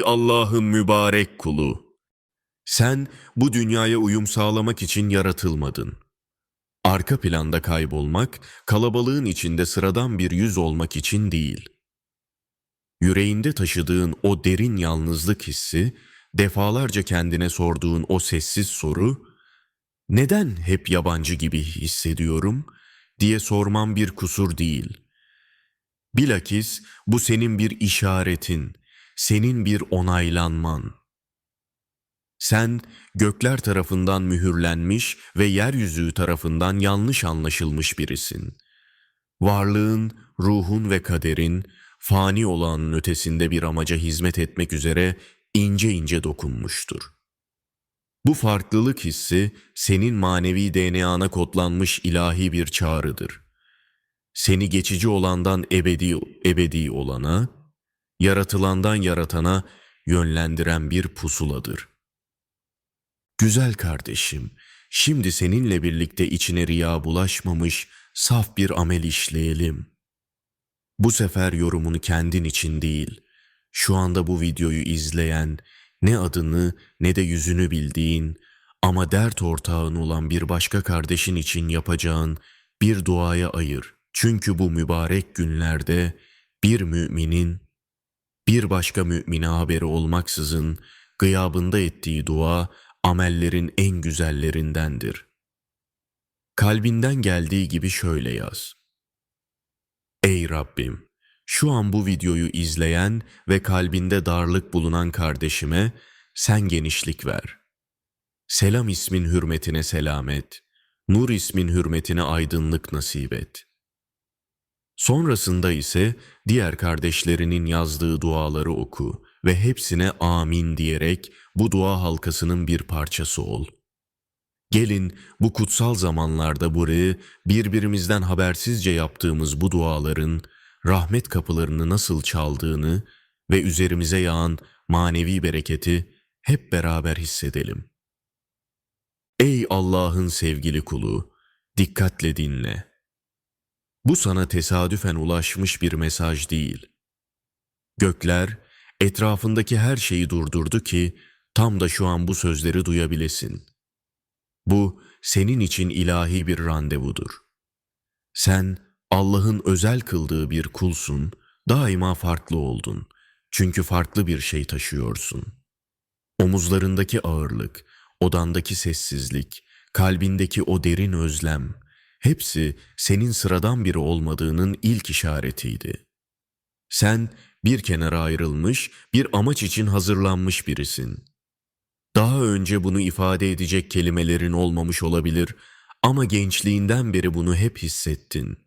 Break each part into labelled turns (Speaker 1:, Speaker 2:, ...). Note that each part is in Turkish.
Speaker 1: Allah'ın mübarek kulu! Sen bu dünyaya uyum sağlamak için yaratılmadın. Arka planda kaybolmak, kalabalığın içinde sıradan bir yüz olmak için değil. Yüreğinde taşıdığın o derin yalnızlık hissi, defalarca kendine sorduğun o sessiz soru, "Neden hep yabancı gibi hissediyorum?" diye sorman bir kusur değil. Bilakis bu senin bir işaretin, senin bir onaylanman. Sen gökler tarafından mühürlenmiş ve yeryüzü tarafından yanlış anlaşılmış birisin. Varlığın, ruhun ve kaderin fani olanın ötesinde bir amaca hizmet etmek üzere ince ince dokunmuştur. Bu farklılık hissi senin manevi DNA'na kodlanmış ilahi bir çağrıdır. Seni geçici olandan ebedi olana, yaratılandan yaratana yönlendiren bir pusuladır. Güzel kardeşim, şimdi seninle birlikte içine riya bulaşmamış saf bir amel işleyelim. Bu sefer yorumunu kendin için değil, şu anda bu videoyu izleyen, ne adını ne de yüzünü bildiğin ama dert ortağın olan bir başka kardeşin için yapacağın bir duaya ayır. Çünkü bu mübarek günlerde bir müminin bir başka mümine haberi olmaksızın gıyabında ettiği dua amellerin en güzellerindendir. Kalbinden geldiği gibi şöyle yaz: Ey Rabbim, şu an bu videoyu izleyen ve kalbinde darlık bulunan kardeşime sen genişlik ver. Selam ismin hürmetine selamet, nur ismin hürmetine aydınlık nasip et. Sonrasında ise diğer kardeşlerinin yazdığı duaları oku ve hepsine amin diyerek bu dua halkasının bir parçası ol. Gelin bu kutsal zamanlarda burayı birbirimizden habersizce yaptığımız bu duaların rahmet kapılarını nasıl çaldığını ve üzerimize yağan manevi bereketi hep beraber hissedelim. Ey Allah'ın sevgili kulu, dikkatle dinle. Bu sana tesadüfen ulaşmış bir mesaj değil. Gökler etrafındaki her şeyi durdurdu ki tam da şu an bu sözleri duyabilesin. Bu senin için ilahi bir randevudur. Sen Allah'ın özel kıldığı bir kulsun, daima farklı oldun. Çünkü farklı bir şey taşıyorsun. Omuzlarındaki ağırlık, odandaki sessizlik, kalbindeki o derin özlem, hepsi senin sıradan biri olmadığının ilk işaretiydi. Sen bir kenara ayrılmış, bir amaç için hazırlanmış birisin. Daha önce bunu ifade edecek kelimelerin olmamış olabilir ama gençliğinden beri bunu hep hissettin.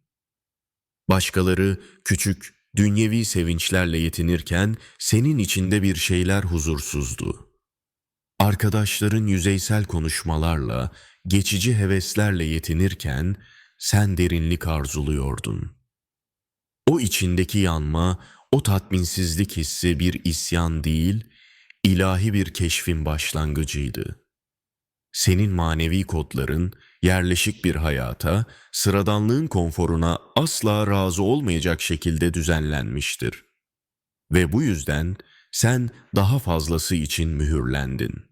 Speaker 1: Başkaları küçük, dünyevi sevinçlerle yetinirken senin içinde bir şeyler huzursuzdu. Arkadaşların yüzeysel konuşmalarla, geçici heveslerle yetinirken sen derinlik arzuluyordun. O içindeki yanma, o tatminsizlik hissi bir isyan değil, ilahi bir keşfin başlangıcıydı. Senin manevi kodların yerleşik bir hayata, sıradanlığın konforuna asla razı olmayacak şekilde düzenlenmiştir. Ve bu yüzden sen daha fazlası için mühürlendin.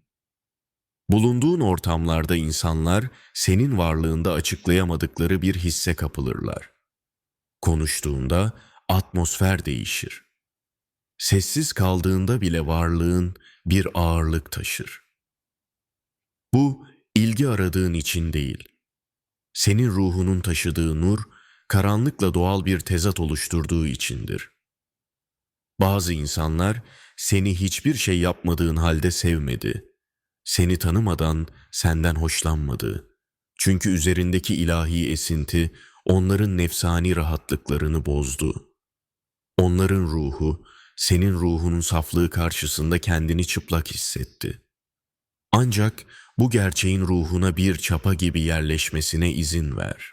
Speaker 1: Bulunduğun ortamlarda insanlar senin varlığında açıklayamadıkları bir hisse kapılırlar. Konuştuğunda atmosfer değişir. Sessiz kaldığında bile varlığın bir ağırlık taşır. Bu ilgi aradığın için değil. Senin ruhunun taşıdığı nur, karanlıkla doğal bir tezat oluşturduğu içindir. Bazı insanlar seni hiçbir şey yapmadığın halde sevmedi. Seni tanımadan senden hoşlanmadı. Çünkü üzerindeki ilahi esinti onların nefsani rahatlıklarını bozdu. Onların ruhu, senin ruhunun saflığı karşısında kendini çıplak hissetti. Ancak bu gerçeğin ruhuna bir çapa gibi yerleşmesine izin ver.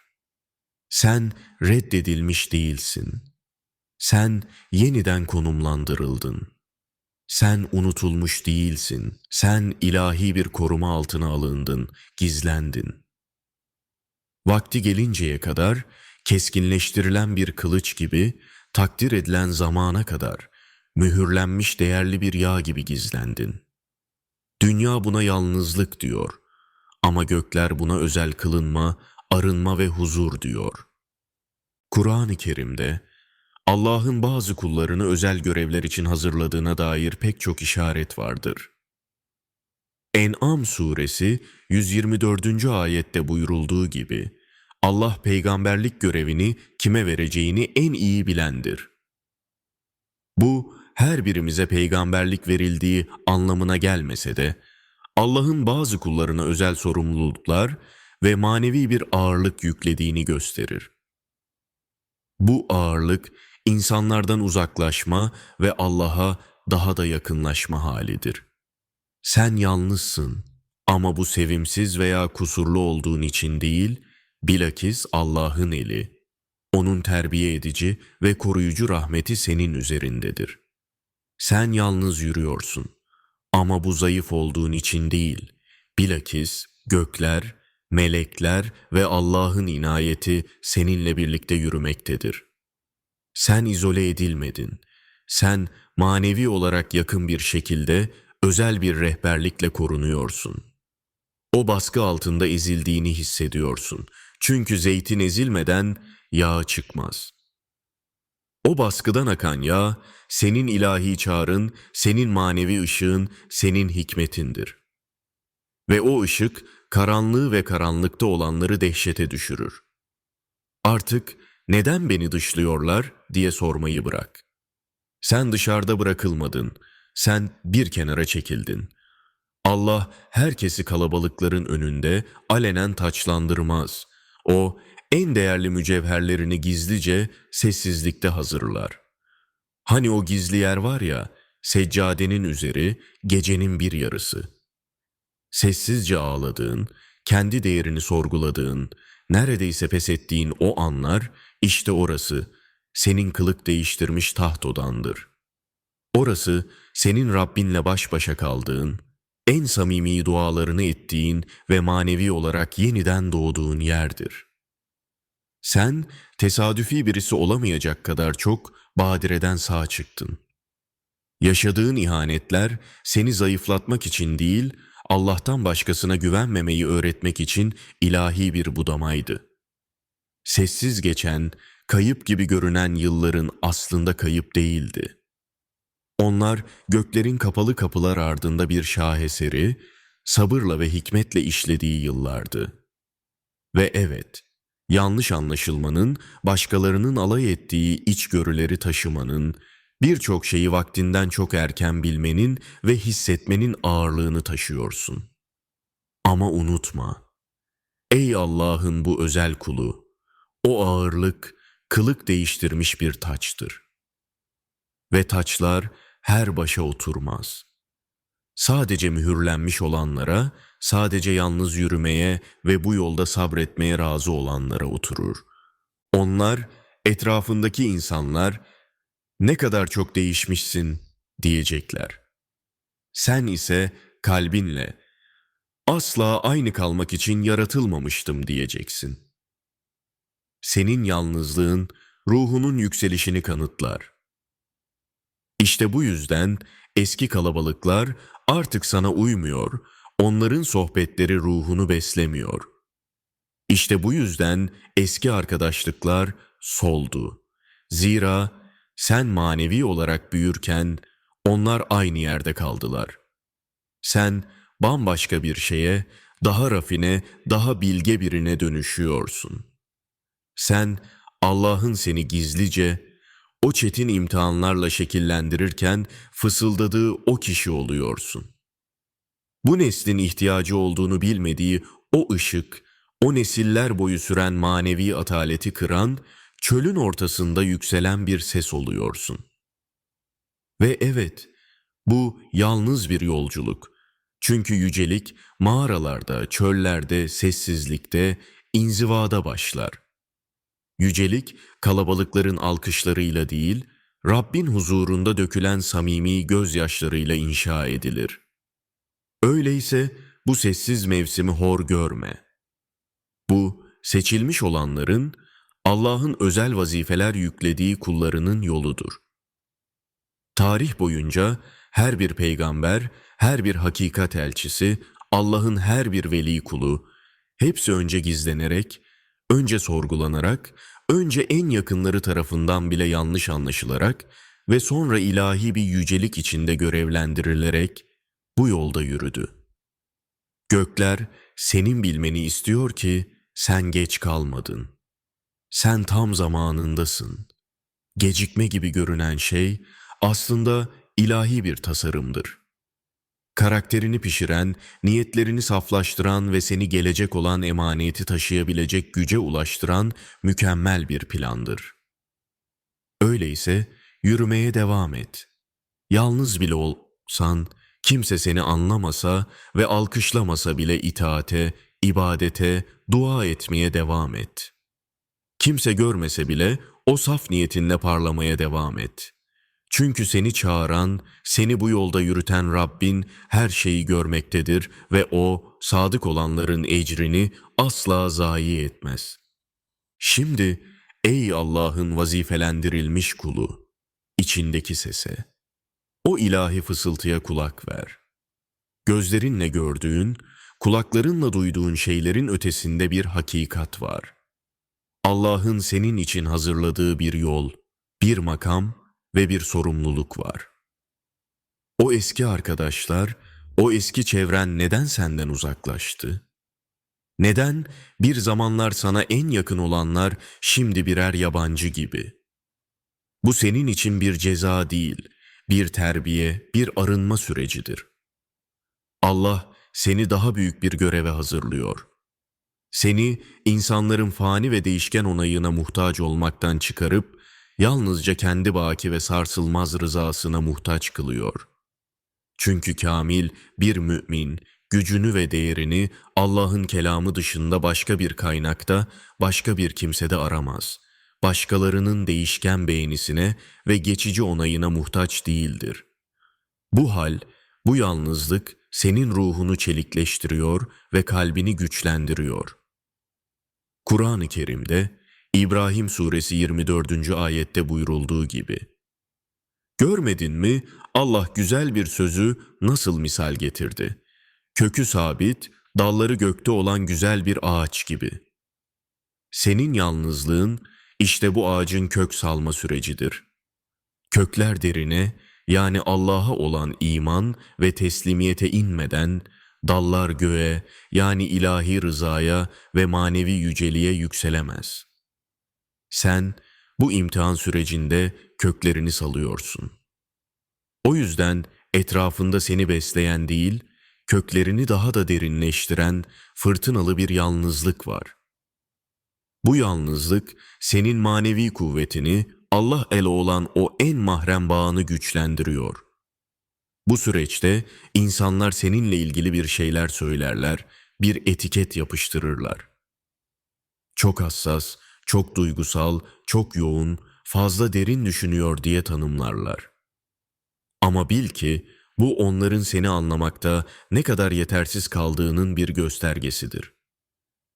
Speaker 1: Sen reddedilmiş değilsin. Sen yeniden konumlandırıldın. Sen unutulmuş değilsin. Sen ilahi bir koruma altına alındın, gizlendin. Vakti gelinceye kadar keskinleştirilen bir kılıç gibi takdir edilen zamana kadar mühürlenmiş değerli bir yağ gibi gizlendin. Dünya buna yalnızlık diyor ama gökler buna özel kılınma, arınma ve huzur diyor. Kur'an-ı Kerim'de Allah'ın bazı kullarını özel görevler için hazırladığına dair pek çok işaret vardır. En'am suresi 124. ayette buyurulduğu gibi, Allah peygamberlik görevini kime vereceğini en iyi bilendir. Bu, her birimize peygamberlik verildiği anlamına gelmese de, Allah'ın bazı kullarına özel sorumluluklar ve manevi bir ağırlık yüklediğini gösterir. Bu ağırlık, insanlardan uzaklaşma ve Allah'a daha da yakınlaşma halidir. Sen yalnızsın ama bu sevimsiz veya kusurlu olduğun için değil, bilakis Allah'ın eli, O'nun terbiye edici ve koruyucu rahmeti senin üzerindedir. Sen yalnız yürüyorsun ama bu zayıf olduğun için değil, bilakis gökler, melekler ve Allah'ın inayeti seninle birlikte yürümektedir. Sen izole edilmedin. Sen manevi olarak yakın bir şekilde özel bir rehberlikle korunuyorsun. O baskı altında ezildiğini hissediyorsun. Çünkü zeytin ezilmeden yağ çıkmaz. O baskıdan akan yağ, senin ilahi çağrın, senin manevi ışığın, senin hikmetindir. Ve o ışık, karanlığı ve karanlıkta olanları dehşete düşürür. Artık neden beni dışlıyorlar diye sormayı bırak. Sen dışarıda bırakılmadın, sen bir kenara çekildin. Allah herkesi kalabalıkların önünde alenen taçlandırmaz. O en değerli mücevherlerini gizlice sessizlikte hazırlar. Hani o gizli yer var ya, seccadenin üzeri, gecenin bir yarısı. Sessizce ağladığın, kendi değerini sorguladığın, neredeyse pes ettiğin o anlar, işte orası, senin kılık değiştirmiş taht odandır. Orası, senin Rabbinle baş başa kaldığın, en samimi dualarını ettiğin ve manevi olarak yeniden doğduğun yerdir. Sen, tesadüfi birisi olamayacak kadar çok badireden sağ çıktın. Yaşadığın ihanetler, seni zayıflatmak için değil, Allah'tan başkasına güvenmemeyi öğretmek için ilahi bir budamaydı. Sessiz geçen, kayıp gibi görünen yılların aslında kayıp değildi. Onlar göklerin kapalı kapılar ardında bir şaheseri, sabırla ve hikmetle işlediği yıllardı. Ve evet, yanlış anlaşılmanın, başkalarının alay ettiği içgörüleri taşımanın, birçok şeyi vaktinden çok erken bilmenin ve hissetmenin ağırlığını taşıyorsun. Ama unutma, ey Allah'ın bu özel kulu, o ağırlık kılık değiştirmiş bir taçtır. Ve taçlar her başa oturmaz. Sadece mühürlenmiş olanlara, sadece yalnız yürümeye ve bu yolda sabretmeye razı olanlara oturur. Onlar, etrafındaki insanlar, ne kadar çok değişmişsin diyecekler. Sen ise kalbinle, asla aynı kalmak için yaratılmamıştım diyeceksin. Senin yalnızlığın, ruhunun yükselişini kanıtlar. İşte bu yüzden eski kalabalıklar artık sana uymuyor, onların sohbetleri ruhunu beslemiyor. İşte bu yüzden eski arkadaşlıklar soldu. Zira sen manevi olarak büyürken onlar aynı yerde kaldılar. Sen bambaşka bir şeye, daha rafine, daha bilge birine dönüşüyorsun. Sen Allah'ın seni gizlice, o çetin imtihanlarla şekillendirirken fısıldadığı o kişi oluyorsun. Bu neslin ihtiyacı olduğunu bilmediği o ışık, o nesiller boyu süren manevi ataleti kıran, çölün ortasında yükselen bir ses oluyorsun. Ve evet, bu yalnız bir yolculuk. Çünkü yücelik mağaralarda, çöllerde, sessizlikte, inzivada başlar. Yücelik, kalabalıkların alkışlarıyla değil, Rabbin huzurunda dökülen samimi gözyaşlarıyla inşa edilir. Öyleyse bu sessiz mevsimi hor görme. Bu, seçilmiş olanların, Allah'ın özel vazifeler yüklediği kullarının yoludur. Tarih boyunca her bir peygamber, her bir hakikat elçisi, Allah'ın her bir veli kulu, hepsi önce gizlenerek, önce sorgulanarak, önce en yakınları tarafından bile yanlış anlaşılarak ve sonra ilahi bir yücelik içinde görevlendirilerek bu yolda yürüdü. Gökler senin bilmeni istiyor ki sen geç kalmadın. Sen tam zamanındasın. Gecikme gibi görünen şey aslında ilahi bir tasarımdır. Karakterini pişiren, niyetlerini saflaştıran ve seni gelecek olan emaneti taşıyabilecek güce ulaştıran mükemmel bir plandır. Öyleyse yürümeye devam et. Yalnız bile olsan, kimse seni anlamasa ve alkışlamasa bile itaate, ibadete, dua etmeye devam et. Kimse görmese bile o saf niyetinle parlamaya devam et. Çünkü seni çağıran, seni bu yolda yürüten Rabbin her şeyi görmektedir ve O, sadık olanların ecrini asla zayi etmez. Şimdi, ey Allah'ın vazifelendirilmiş kulu, içindeki sese, o ilahi fısıltıya kulak ver. Gözlerinle gördüğün, kulaklarınla duyduğun şeylerin ötesinde bir hakikat var. Allah'ın senin için hazırladığı bir yol, bir makam ve bir sorumluluk var. O eski arkadaşlar, o eski çevren neden senden uzaklaştı? Neden bir zamanlar sana en yakın olanlar şimdi birer yabancı gibi? Bu senin için bir ceza değil, bir terbiye, bir arınma sürecidir. Allah seni daha büyük bir göreve hazırlıyor. Seni insanların fani ve değişken onayına muhtaç olmaktan çıkarıp yalnızca kendi baki ve sarsılmaz rızasına muhtaç kılıyor. Çünkü kamil bir mümin gücünü ve değerini Allah'ın kelamı dışında başka bir kaynakta, başka bir kimsede aramaz. Başkalarının değişken beğenisine ve geçici onayına muhtaç değildir. Bu hal, bu yalnızlık senin ruhunu çelikleştiriyor ve kalbini güçlendiriyor. Kur'an-ı Kerim'de İbrahim suresi 24. ayette buyurulduğu gibi: Görmedin mi Allah güzel bir sözü nasıl misal getirdi? Kökü sabit, dalları gökte olan güzel bir ağaç gibi. Senin yalnızlığın işte bu ağacın kök salma sürecidir. Kökler derine, yani Allah'a olan iman ve teslimiyete inmeden, dallar göğe, yani ilahi rızaya ve manevi yüceliğe yükselemez. Sen bu imtihan sürecinde köklerini salıyorsun. O yüzden etrafında seni besleyen değil, köklerini daha da derinleştiren fırtınalı bir yalnızlık var. Bu yalnızlık senin manevi kuvvetini, Allah ele olan o en mahrem bağını güçlendiriyor. Bu süreçte insanlar seninle ilgili bir şeyler söylerler, bir etiket yapıştırırlar. Çok hassas, çok duygusal, çok yoğun, fazla derin düşünüyor diye tanımlarlar. Ama bil ki bu onların seni anlamakta ne kadar yetersiz kaldığının bir göstergesidir.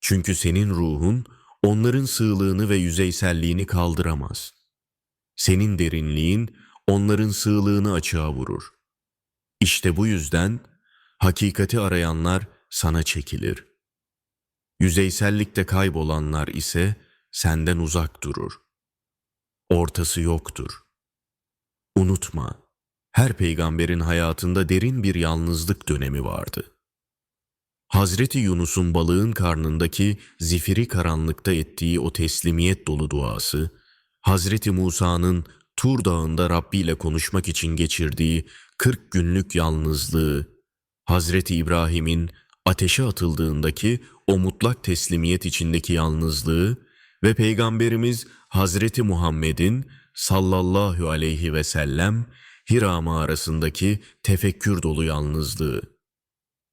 Speaker 1: Çünkü senin ruhun onların sığlığını ve yüzeyselliğini kaldıramaz. Senin derinliğin onların sığlığını açığa vurur. İşte bu yüzden hakikati arayanlar sana çekilir. Yüzeysellikte kaybolanlar ise senden uzak durur. Ortası yoktur. Unutma, her peygamberin hayatında derin bir yalnızlık dönemi vardı. Hazreti Yunus'un balığın karnındaki zifiri karanlıkta ettiği o teslimiyet dolu duası, Hazreti Musa'nın Tur Dağı'nda Rabbi ile konuşmak için geçirdiği 40 günlük yalnızlığı, Hazreti İbrahim'in ateşe atıldığındaki o mutlak teslimiyet içindeki yalnızlığı ve Peygamberimiz Hazreti Muhammed'in sallallahu aleyhi ve sellem Hira mağarasındaki tefekkür dolu yalnızlığı.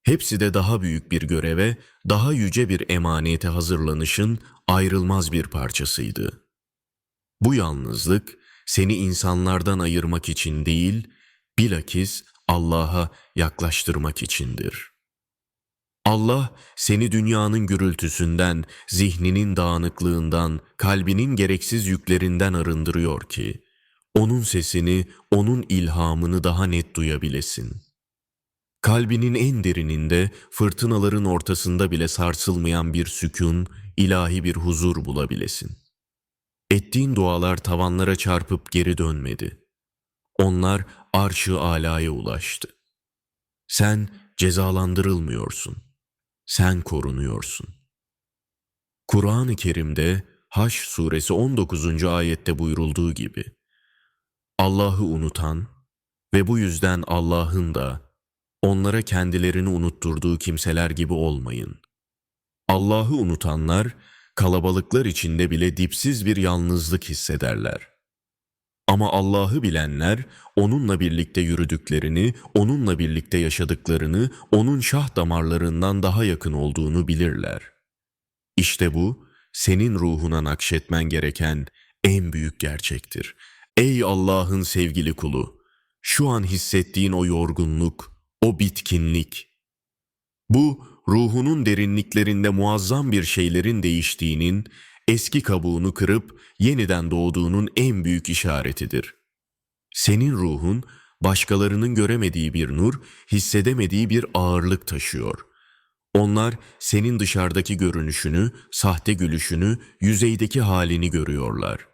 Speaker 1: Hepsi de daha büyük bir göreve, daha yüce bir emanete hazırlanışın ayrılmaz bir parçasıydı. Bu yalnızlık seni insanlardan ayırmak için değil, bilakis Allah'a yaklaştırmak içindir. Allah seni dünyanın gürültüsünden, zihninin dağınıklığından, kalbinin gereksiz yüklerinden arındırıyor ki, Onun sesini, onun ilhamını daha net duyabilesin. Kalbinin en derininde, fırtınaların ortasında bile sarsılmayan bir sükun, ilahi bir huzur bulabilesin. Ettiğin dualar tavanlara çarpıp geri dönmedi. Onlar arş-ı alaya ulaştı. Sen cezalandırılmıyorsun. Sen korunuyorsun. Kur'an-ı Kerim'de Haş suresi 19. ayette buyurulduğu gibi, Allah'ı unutan ve bu yüzden Allah'ın da onlara kendilerini unutturduğu kimseler gibi olmayın. Allah'ı unutanlar, kalabalıklar içinde bile dipsiz bir yalnızlık hissederler. Ama Allah'ı bilenler, onunla birlikte yürüdüklerini, onunla birlikte yaşadıklarını, onun şah damarlarından daha yakın olduğunu bilirler. İşte bu, senin ruhuna nakşetmen gereken en büyük gerçektir. Ey Allah'ın sevgili kulu, şu an hissettiğin o yorgunluk, o bitkinlik, bu ruhunun derinliklerinde muazzam bir şeylerin değiştiğinin, eski kabuğunu kırıp yeniden doğduğunun en büyük işaretidir. Senin ruhun, başkalarının göremediği bir nur, hissedemediği bir ağırlık taşıyor. Onlar senin dışarıdaki görünüşünü, sahte gülüşünü, yüzeydeki halini görüyorlar.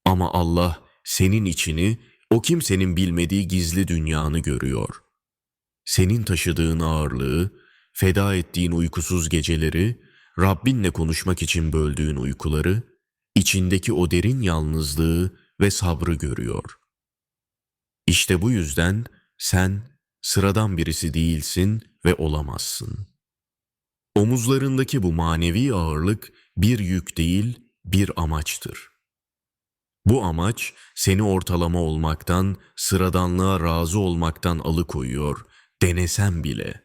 Speaker 1: Ama Allah senin içini, o kimsenin bilmediği gizli dünyanı görüyor. Senin taşıdığın ağırlığı, feda ettiğin uykusuz geceleri, Rabbinle konuşmak için böldüğün uykuları, içindeki o derin yalnızlığı ve sabrı görüyor. İşte bu yüzden sen sıradan birisi değilsin ve olamazsın. Omuzlarındaki bu manevi ağırlık bir yük değil, bir amaçtır. Bu amaç seni ortalama olmaktan, sıradanlığa razı olmaktan alıkoyuyor, denesen bile.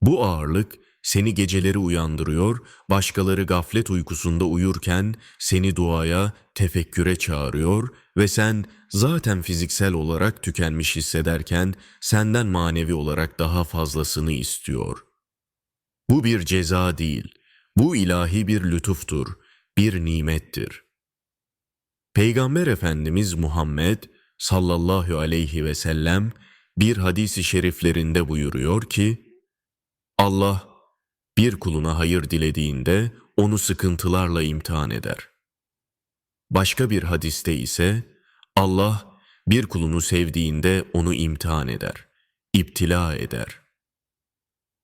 Speaker 1: Bu ağırlık seni geceleri uyandırıyor, başkaları gaflet uykusunda uyurken seni duaya, tefekküre çağırıyor ve sen zaten fiziksel olarak tükenmiş hissederken senden manevi olarak daha fazlasını istiyor. Bu bir ceza değil, bu ilahi bir lütuftur, bir nimettir. Peygamber Efendimiz Muhammed sallallahu aleyhi ve sellem bir hadis-i şeriflerinde buyuruyor ki, Allah bir kuluna hayır dilediğinde onu sıkıntılarla imtihan eder. Başka bir hadiste ise Allah bir kulunu sevdiğinde onu imtihan eder, iptila eder.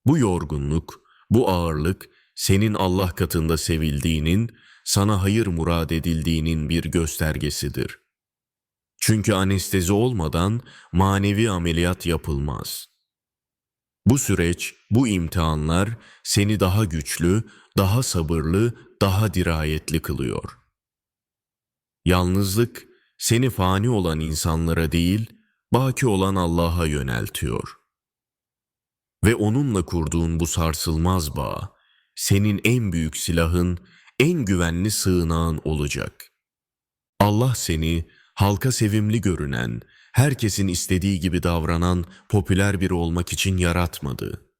Speaker 1: Bu yorgunluk, bu ağırlık senin Allah katında sevildiğinin, sana hayır murad edildiğinin bir göstergesidir. Çünkü anestezi olmadan manevi ameliyat yapılmaz. Bu süreç, bu imtihanlar seni daha güçlü, daha sabırlı, daha dirayetli kılıyor. Yalnızlık seni fani olan insanlara değil, baki olan Allah'a yöneltiyor. Ve onunla kurduğun bu sarsılmaz bağ, senin en büyük silahın, en güvenli sığınağın olacak. Allah seni halka sevimli görünen, herkesin istediği gibi davranan popüler biri olmak için yaratmadı.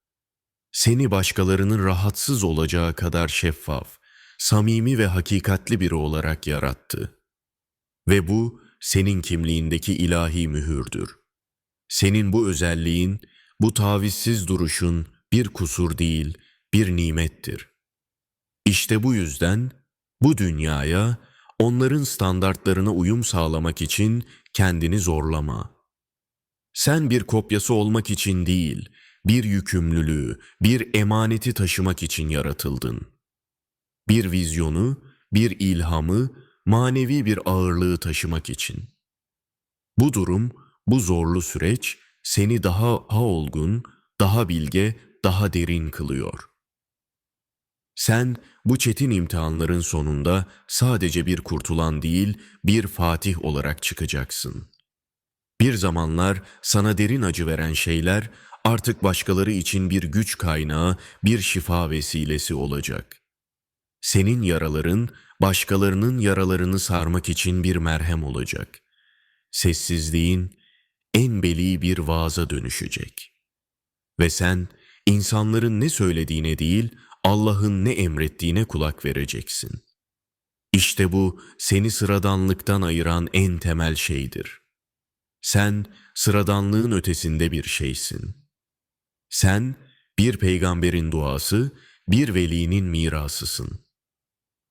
Speaker 1: Seni başkalarının rahatsız olacağı kadar şeffaf, samimi ve hakikatli biri olarak yarattı. Ve bu senin kimliğindeki ilahi mühürdür. Senin bu özelliğin, bu tavizsiz duruşun bir kusur değil, bir nimettir. İşte bu yüzden bu dünyaya, onların standartlarına uyum sağlamak için kendini zorlama. Sen bir kopyası olmak için değil, bir yükümlülüğü, bir emaneti taşımak için yaratıldın. Bir vizyonu, bir ilhamı, manevi bir ağırlığı taşımak için. Bu durum, bu zorlu süreç seni daha olgun, daha bilge, daha derin kılıyor. Sen bu çetin imtihanların sonunda sadece bir kurtulan değil, bir fatih olarak çıkacaksın. Bir zamanlar sana derin acı veren şeyler artık başkaları için bir güç kaynağı, bir şifa vesilesi olacak. Senin yaraların başkalarının yaralarını sarmak için bir merhem olacak. Sessizliğin en beli bir vaaza dönüşecek. Ve sen insanların ne söylediğine değil, Allah'ın ne emrettiğine kulak vereceksin. İşte bu seni sıradanlıktan ayıran en temel şeydir. Sen sıradanlığın ötesinde bir şeysin. Sen bir peygamberin duası, bir velinin mirasısın.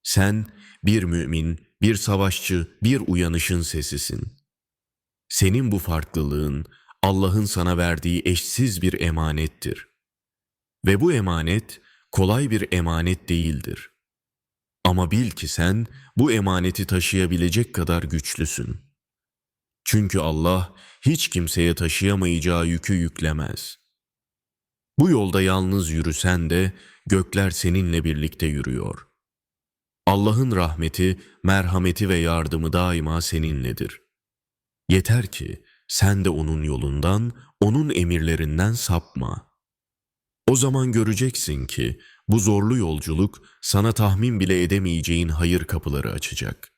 Speaker 1: Sen bir mümin, bir savaşçı, bir uyanışın sesisin. Senin bu farklılığın Allah'ın sana verdiği eşsiz bir emanettir. Ve bu emanet kolay bir emanet değildir. Ama bil ki sen bu emaneti taşıyabilecek kadar güçlüsün. Çünkü Allah hiç kimseye taşıyamayacağı yükü yüklemez. Bu yolda yalnız yürüsen de gökler seninle birlikte yürüyor. Allah'ın rahmeti, merhameti ve yardımı daima seninledir. Yeter ki sen de onun yolundan, onun emirlerinden sapma. O zaman göreceksin ki bu zorlu yolculuk sana tahmin bile edemeyeceğin hayır kapıları açacak.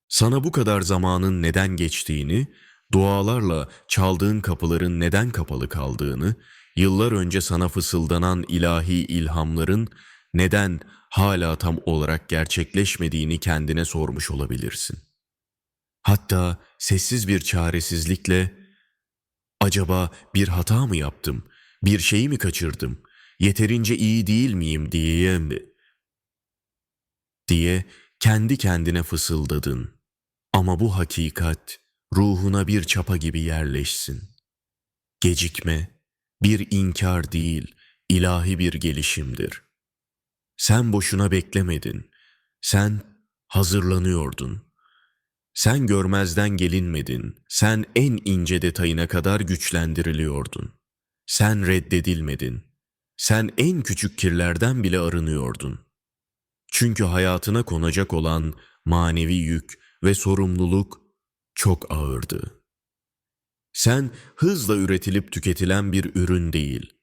Speaker 1: Sana bu kadar zamanın neden geçtiğini, dualarla çaldığın kapıların neden kapalı kaldığını, yıllar önce sana fısıldanan ilahi ilhamların neden hala tam olarak gerçekleşmediğini kendine sormuş olabilirsin. Hatta sessiz bir çaresizlikle, acaba bir hata mı yaptım, bir şeyi mi kaçırdım, yeterince iyi değil miyim diye kendi kendine fısıldadın. Ama bu hakikat ruhuna bir çapa gibi yerleşsin. Gecikme bir inkar değil, ilahi bir gelişimdir. Sen boşuna beklemedin. Sen hazırlanıyordun. Sen görmezden gelinmedin. Sen en ince detayına kadar güçlendiriliyordun. Sen reddedilmedin. Sen en küçük kirlerden bile arınıyordun. Çünkü hayatına konacak olan manevi yük ve sorumluluk çok ağırdı. Sen hızla üretilip tüketilen bir ürün değil,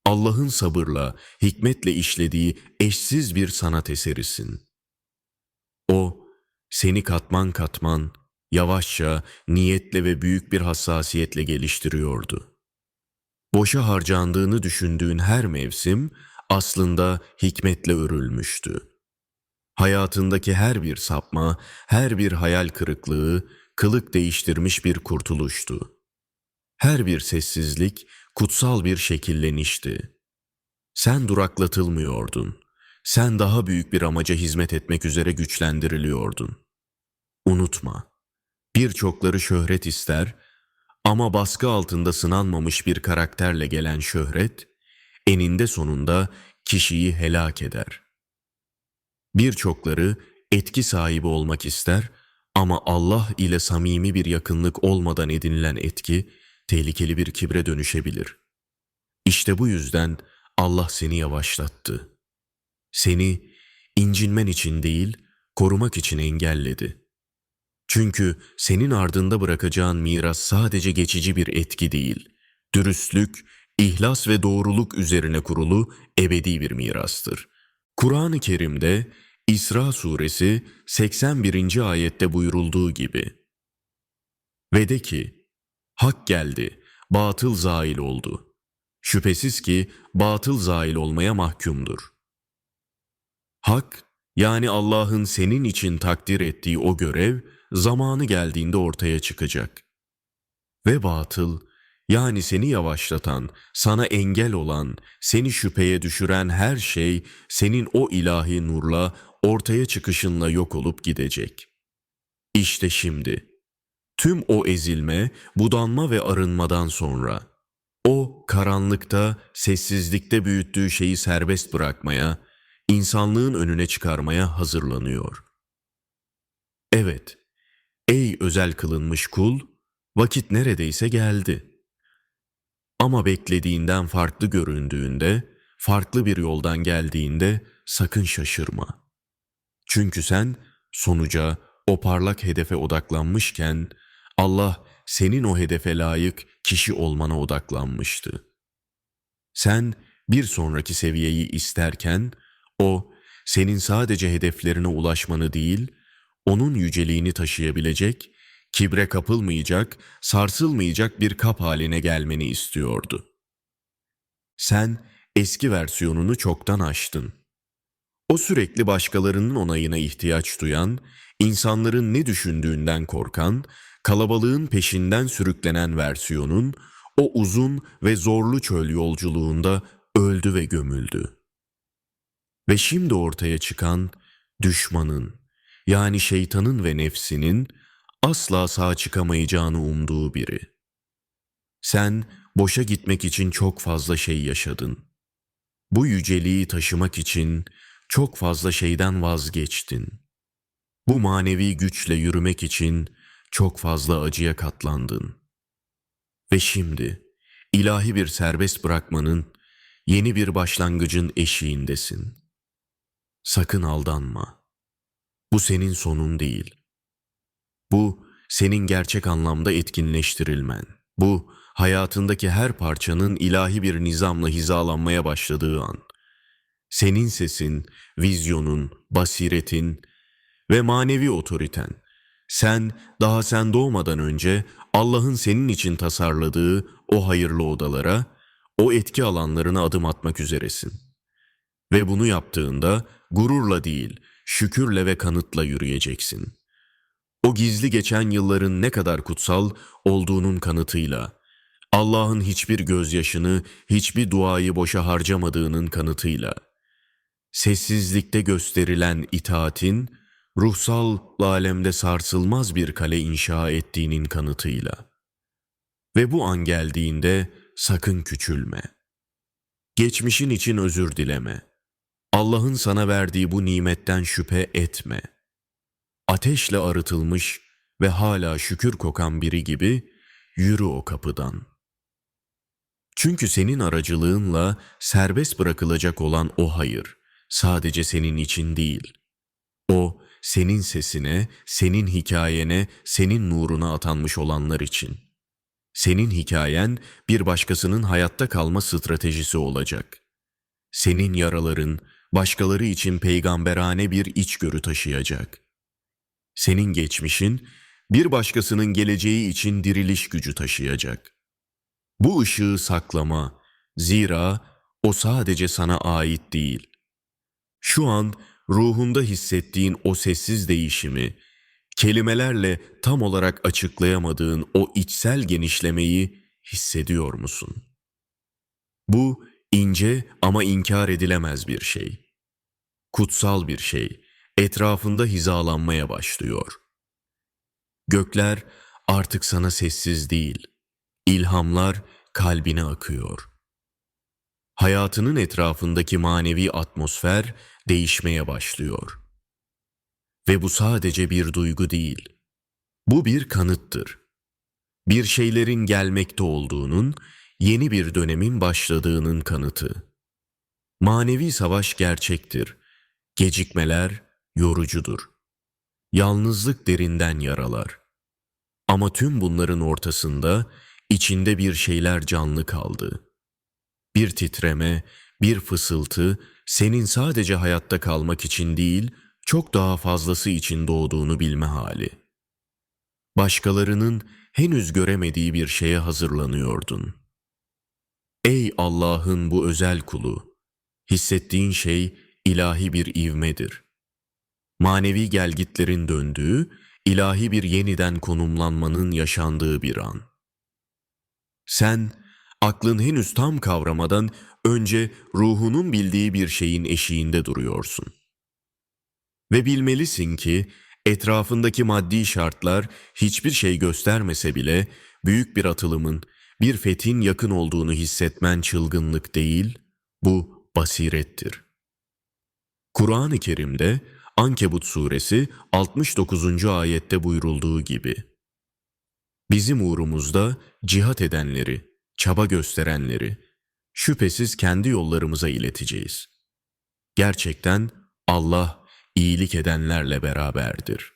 Speaker 1: Allah'ın sabırla, hikmetle işlediği eşsiz bir sanat eserisin. O, seni katman katman, yavaşça, niyetle ve büyük bir hassasiyetle geliştiriyordu. Boşa harcandığını düşündüğün her mevsim aslında hikmetle örülmüştü. Hayatındaki her bir sapma, her bir hayal kırıklığı, kılık değiştirmiş bir kurtuluştu. Her bir sessizlik, kutsal bir şekillenişti. Sen duraklatılmıyordun. Sen daha büyük bir amaca hizmet etmek üzere güçlendiriliyordun. Unutma, birçokları şöhret ister ama baskı altında sınanmamış bir karakterle gelen şöhret, eninde sonunda kişiyi helak eder. Birçokları etki sahibi olmak ister ama Allah ile samimi bir yakınlık olmadan edinilen etki tehlikeli bir kibre dönüşebilir. İşte bu yüzden Allah seni yavaşlattı. Seni incinmen için değil, korumak için engelledi. Çünkü senin ardında bırakacağın miras sadece geçici bir etki değil, dürüstlük, ihlas ve doğruluk üzerine kurulu ebedi bir mirastır. Kur'an-ı Kerim'de İsra suresi 81. ayette buyurulduğu gibi, ve de ki, hak geldi, batıl zail oldu. Şüphesiz ki batıl zail olmaya mahkumdur. Hak, yani Allah'ın senin için takdir ettiği o görev, zamanı geldiğinde ortaya çıkacak. Ve batıl, yani seni yavaşlatan, sana engel olan, seni şüpheye düşüren her şey, senin o ilahi nurla, ortaya çıkışınla yok olup gidecek. İşte şimdi, tüm o ezilme, budanma ve arınmadan sonra, o karanlıkta, sessizlikte büyüttüğü şeyi serbest bırakmaya, insanlığın önüne çıkarmaya hazırlanıyor. Evet, ey özel kılınmış kul, vakit neredeyse geldi. Ama beklediğinden farklı göründüğünde, farklı bir yoldan geldiğinde sakın şaşırma. Çünkü sen sonuca, o parlak hedefe odaklanmışken, Allah senin o hedefe layık kişi olmana odaklanmıştı. Sen bir sonraki seviyeyi isterken, o senin sadece hedeflerine ulaşmanı değil, onun yüceliğini taşıyabilecek, kibre kapılmayacak, sarsılmayacak bir kap haline gelmeni istiyordu. Sen eski versiyonunu çoktan aştın. O sürekli başkalarının onayına ihtiyaç duyan, insanların ne düşündüğünden korkan, kalabalığın peşinden sürüklenen versiyonun o uzun ve zorlu çöl yolculuğunda öldü ve gömüldü. Ve şimdi ortaya çıkan düşmanın, yani şeytanın ve nefsinin asla sağ çıkamayacağını umduğu biri. Sen boşa gitmek için çok fazla şey yaşadın. Bu yüceliği taşımak için çok fazla şeyden vazgeçtin. Bu manevi güçle yürümek için çok fazla acıya katlandın. Ve şimdi ilahi bir serbest bırakmanın, yeni bir başlangıcın eşiğindesin. Sakın aldanma. Bu senin sonun değil. Bu senin gerçek anlamda etkinleştirilmen. Bu hayatındaki her parçanın ilahi bir nizamla hizalanmaya başladığı an. Senin sesin, vizyonun, basiretin ve manevi otoriten. Sen doğmadan önce Allah'ın senin için tasarladığı o hayırlı odalara, o etki alanlarına adım atmak üzeresin. Ve bunu yaptığında gururla değil, şükürle ve kanıtla yürüyeceksin. O gizli geçen yılların ne kadar kutsal olduğunun kanıtıyla, Allah'ın hiçbir gözyaşını, hiçbir duayı boşa harcamadığının kanıtıyla, sessizlikte gösterilen itaatin, ruhsal alemde sarsılmaz bir kale inşa ettiğinin kanıtıyla. Ve bu an geldiğinde sakın küçülme. Geçmişin için özür dileme. Allah'ın sana verdiği bu nimetten şüphe etme. Ateşle arıtılmış ve hala şükür kokan biri gibi yürü o kapıdan. Çünkü senin aracılığınla serbest bırakılacak olan o hayır, sadece senin için değil. O, senin sesine, senin hikayene, senin nuruna atanmış olanlar için. Senin hikayen bir başkasının hayatta kalma stratejisi olacak. Senin yaraların başkaları için peygamberane bir içgörü taşıyacak. Senin geçmişin bir başkasının geleceği için diriliş gücü taşıyacak. Bu ışığı saklama, zira o sadece sana ait değil. Şu an ruhunda hissettiğin o sessiz değişimi, kelimelerle tam olarak açıklayamadığın o içsel genişlemeyi hissediyor musun? Bu ince ama inkar edilemez bir şey. Kutsal bir şey, etrafında hizalanmaya başlıyor. Gökler artık sana sessiz değil, ilhamlar kalbine akıyor. Hayatının etrafındaki manevi atmosfer değişmeye başlıyor. Ve bu sadece bir duygu değil, bu bir kanıttır. Bir şeylerin gelmekte olduğunun, yeni bir dönemin başladığının kanıtı. Manevi savaş gerçektir. Gecikmeler yorucudur. Yalnızlık derinden yaralar. Ama tüm bunların ortasında içinde bir şeyler canlı kaldı. Bir titreme, bir fısıltı senin sadece hayatta kalmak için değil, çok daha fazlası için doğduğunu bilme hali. Başkalarının henüz göremediği bir şeye hazırlanıyordun. Ey Allah'ın bu özel kulu! Hissettiğin şey ilahi bir ivmedir. Manevi gelgitlerin döndüğü, ilahi bir yeniden konumlanmanın yaşandığı bir an. Sen, aklın henüz tam kavramadan önce ruhunun bildiği bir şeyin eşiğinde duruyorsun. Ve bilmelisin ki etrafındaki maddi şartlar hiçbir şey göstermese bile büyük bir atılımın, bir fethin yakın olduğunu hissetmen çılgınlık değil, bu basirettir. Kur'an-ı Kerim'de Ankebut suresi 69. ayette buyurulduğu gibi, bizim uğrumuzda cihat edenleri, çaba gösterenleri şüphesiz kendi yollarımıza ileteceğiz. Gerçekten Allah iyilik edenlerle beraberdir.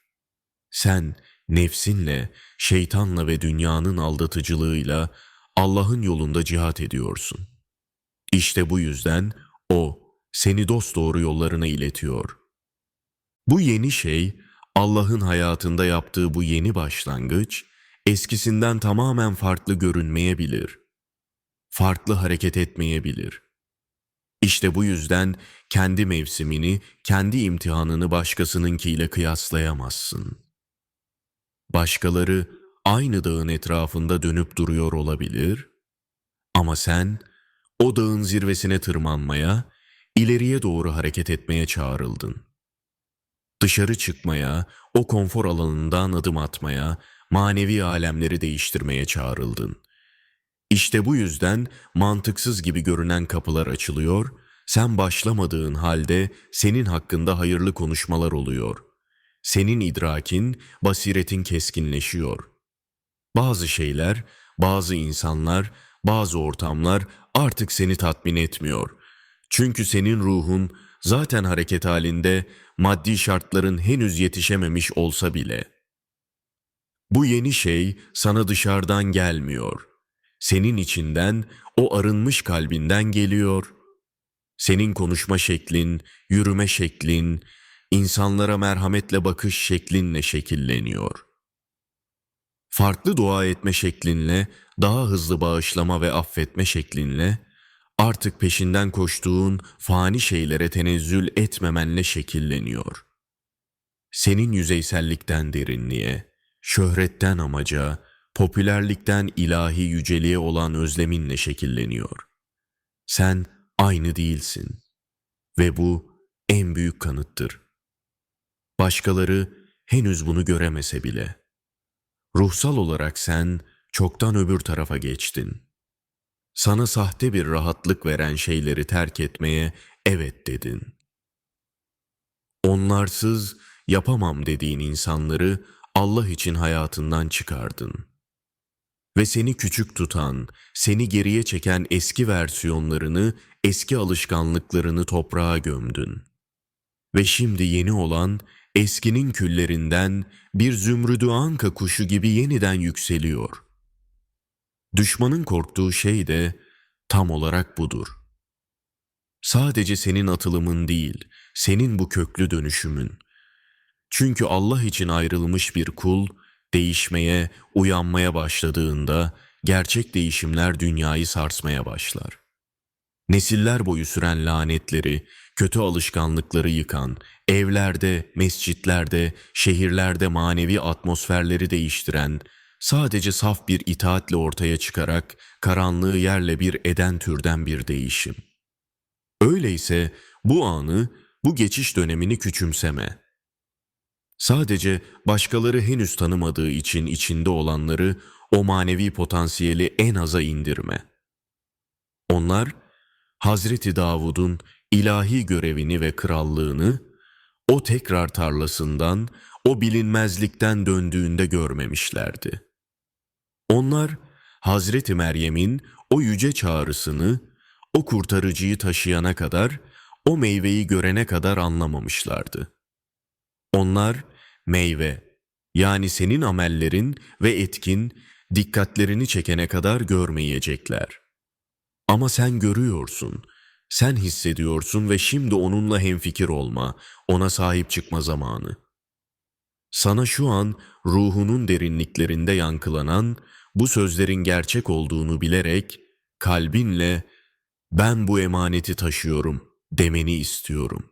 Speaker 1: Sen nefsinle, şeytanla ve dünyanın aldatıcılığıyla Allah'ın yolunda cihat ediyorsun. İşte bu yüzden O seni dosdoğru yollarına iletiyor. Bu yeni şey, Allah'ın hayatında yaptığı bu yeni başlangıç, eskisinden tamamen farklı görünmeyebilir. Farklı hareket etmeyebilir. İşte bu yüzden kendi mevsimini, kendi imtihanını başkasınınkiyle kıyaslayamazsın. Başkaları aynı dağın etrafında dönüp duruyor olabilir ama sen o dağın zirvesine tırmanmaya, ileriye doğru hareket etmeye çağrıldın. Dışarı çıkmaya, o konfor alanından adım atmaya, manevi alemleri değiştirmeye çağrıldın. İşte bu yüzden mantıksız gibi görünen kapılar açılıyor, sen başlamadığın halde senin hakkında hayırlı konuşmalar oluyor. Senin idrakin, basiretin keskinleşiyor. Bazı şeyler, bazı insanlar, bazı ortamlar artık seni tatmin etmiyor. Çünkü senin ruhun zaten hareket halinde, maddi şartların henüz yetişememiş olsa bile. Bu yeni şey sana dışarıdan gelmiyor. Senin içinden, o arınmış kalbinden geliyor. Senin konuşma şeklin, yürüme şeklin, insanlara merhametle bakış şeklinle şekilleniyor. Farklı dua etme şeklinle, daha hızlı bağışlama ve affetme şeklinle, artık peşinden koştuğun fani şeylere tenezzül etmemenle şekilleniyor. Senin yüzeysellikten derinliğe, şöhretten amaca, popülerlikten ilahi yüceliğe olan özleminle şekilleniyor. Sen aynı değilsin ve bu en büyük kanıttır. Başkaları henüz bunu göremese bile. Ruhsal olarak sen çoktan öbür tarafa geçtin. Sana sahte bir rahatlık veren şeyleri terk etmeye evet dedin. Onlarsız yapamam dediğin insanları Allah için hayatından çıkardın. Ve seni küçük tutan, seni geriye çeken eski versiyonlarını, eski alışkanlıklarını toprağa gömdün. Ve şimdi yeni olan, eskinin küllerinden bir zümrüdü anka kuşu gibi yeniden yükseliyor. Düşmanın korktuğu şey de tam olarak budur. Sadece senin atılımın değil, senin bu köklü dönüşümün. Çünkü Allah için ayrılmış bir kul, değişmeye, uyanmaya başladığında gerçek değişimler dünyayı sarsmaya başlar. Nesiller boyu süren lanetleri, kötü alışkanlıkları yıkan, evlerde, mescitlerde, şehirlerde manevi atmosferleri değiştiren, sadece saf bir itaatle ortaya çıkarak karanlığı yerle bir eden türden bir değişim. Öyleyse bu anı, bu geçiş dönemini küçümseme. Sadece başkaları henüz tanımadığı için içinde olanları, o manevi potansiyeli en aza indirme. Onlar, Hazreti Davud'un ilahi görevini ve krallığını, o tekrar tarlasından, o bilinmezlikten döndüğünde görmemişlerdi. Onlar, Hazreti Meryem'in o yüce çağrısını, o kurtarıcıyı taşıyana kadar, o meyveyi görene kadar anlamamışlardı. Onlar, meyve, yani senin amellerin ve etkin, dikkatlerini çekene kadar görmeyecekler. Ama sen görüyorsun, sen hissediyorsun ve şimdi onunla hemfikir olma, ona sahip çıkma zamanı. Sana şu an ruhunun derinliklerinde yankılanan bu sözlerin gerçek olduğunu bilerek kalbinle ben bu emaneti taşıyorum demeni istiyorum.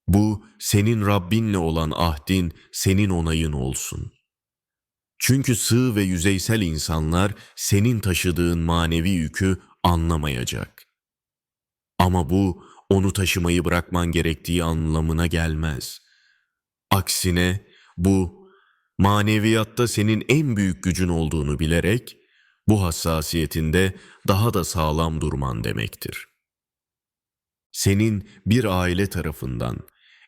Speaker 1: Bu senin Rabbinle olan ahdin, senin onayın olsun. Çünkü sığ ve yüzeysel insanlar senin taşıdığın manevi yükü anlamayacak. Ama bu onu taşımayı bırakman gerektiği anlamına gelmez. Aksine bu maneviyatta senin en büyük gücün olduğunu bilerek bu hassasiyetinde daha da sağlam durman demektir. Senin bir aile tarafından,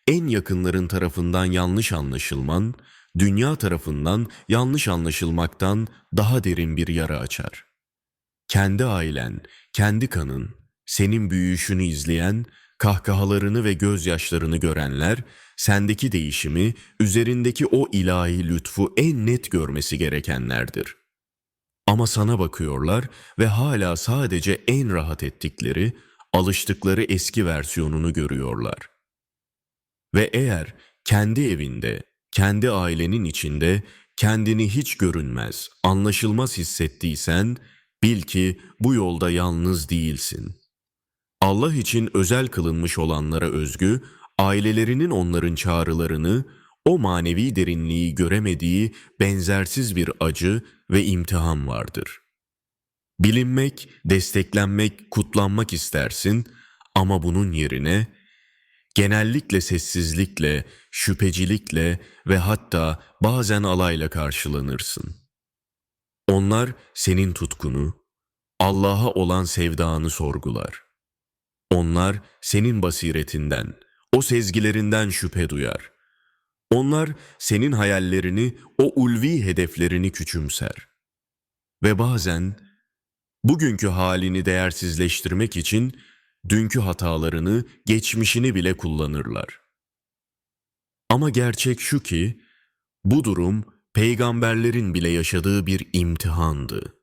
Speaker 1: en yakınların tarafından yanlış anlaşılman, dünya tarafından yanlış anlaşılmaktan daha derin bir yara açar. Kendi ailen, kendi kanın, senin büyüyüşünü izleyen, kahkahalarını ve gözyaşlarını görenler, sendeki değişimi, üzerindeki o ilahi lütfu en net görmesi gerekenlerdir. Ama sana bakıyorlar ve hala sadece en rahat ettikleri, alıştıkları eski versiyonunu görüyorlar. Ve eğer kendi evinde, kendi ailenin içinde kendini hiç görünmez, anlaşılmaz hissettiysen, bil ki bu yolda yalnız değilsin. Allah için özel kılınmış olanlara özgü, ailelerinin onların çağrılarını, o manevi derinliği göremediği benzersiz bir acı ve imtihan vardır. Bilinmek, desteklenmek, kutlanmak istersin ama bunun yerine genellikle sessizlikle, şüphecilikle ve hatta bazen alayla karşılanırsın. Onlar senin tutkunu, Allah'a olan sevdanı sorgular. Onlar senin basiretinden, o sezgilerinden şüphe duyar. Onlar senin hayallerini, o ulvi hedeflerini küçümser. Ve bazen bugünkü halini değersizleştirmek için dünkü hatalarını, geçmişini bile kullanırlar. Ama gerçek şu ki, bu durum peygamberlerin bile yaşadığı bir imtihandı.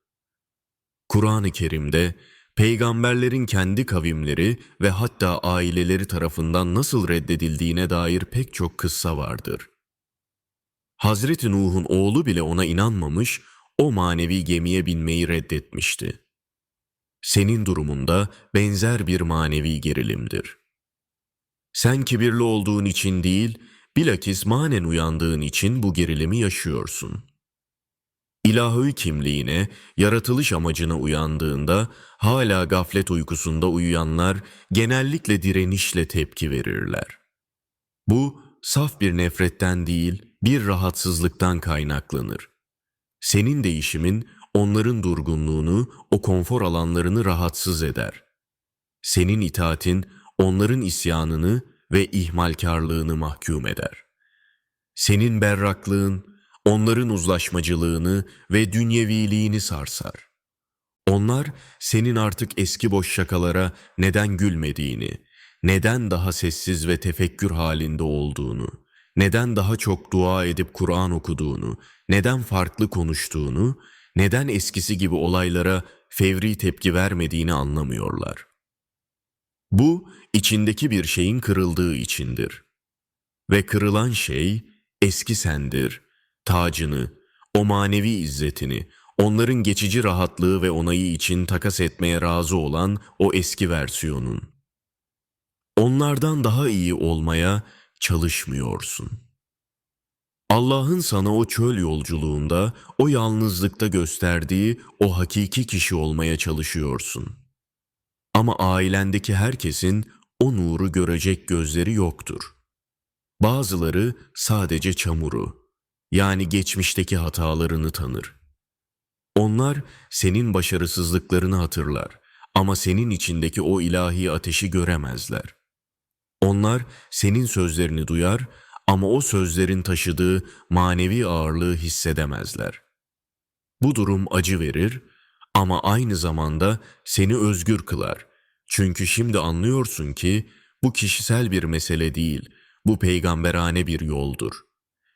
Speaker 1: Kur'an-ı Kerim'de peygamberlerin kendi kavimleri ve hatta aileleri tarafından nasıl reddedildiğine dair pek çok kıssa vardır. Hazreti Nuh'un oğlu bile ona inanmamış, o manevi gemiye binmeyi reddetmişti. Senin durumunda benzer bir manevi gerilimdir. Sen kibirli olduğun için değil, bilakis manen uyandığın için bu gerilimi yaşıyorsun. İlahi kimliğine, yaratılış amacına uyandığında hala gaflet uykusunda uyuyanlar genellikle direnişle tepki verirler. Bu saf bir nefretten değil, bir rahatsızlıktan kaynaklanır. Senin değişimin onların durgunluğunu, o konfor alanlarını rahatsız eder. Senin itaatin onların isyanını ve ihmalkarlığını mahkum eder. Senin berraklığın onların uzlaşmacılığını ve dünyeviliğini sarsar. Onlar senin artık eski boş şakalara neden gülmediğini, neden daha sessiz ve tefekkür halinde olduğunu, neden daha çok dua edip Kur'an okuduğunu, neden farklı konuştuğunu, neden eskisi gibi olaylara fevri tepki vermediğini anlamıyorlar. Bu, içindeki bir şeyin kırıldığı içindir. Ve kırılan şey, eski sendir, tacını, o manevi izzetini, onların geçici rahatlığı ve onayı için takas etmeye razı olan o eski versiyonun. Onlardan daha iyi olmaya çalışmıyorsun. Allah'ın sana o çöl yolculuğunda, o yalnızlıkta gösterdiği o hakiki kişi olmaya çalışıyorsun. Ama ailendeki herkesin o nuru görecek gözleri yoktur. Bazıları sadece çamuru, yani geçmişteki hatalarını tanır. Onlar senin başarısızlıklarını hatırlar ama senin içindeki o ilahi ateşi göremezler. Onlar senin sözlerini duyar ama o sözlerin taşıdığı manevi ağırlığı hissedemezler. Bu durum acı verir ama aynı zamanda seni özgür kılar. Çünkü şimdi anlıyorsun ki bu kişisel bir mesele değil, bu peygamberane bir yoldur.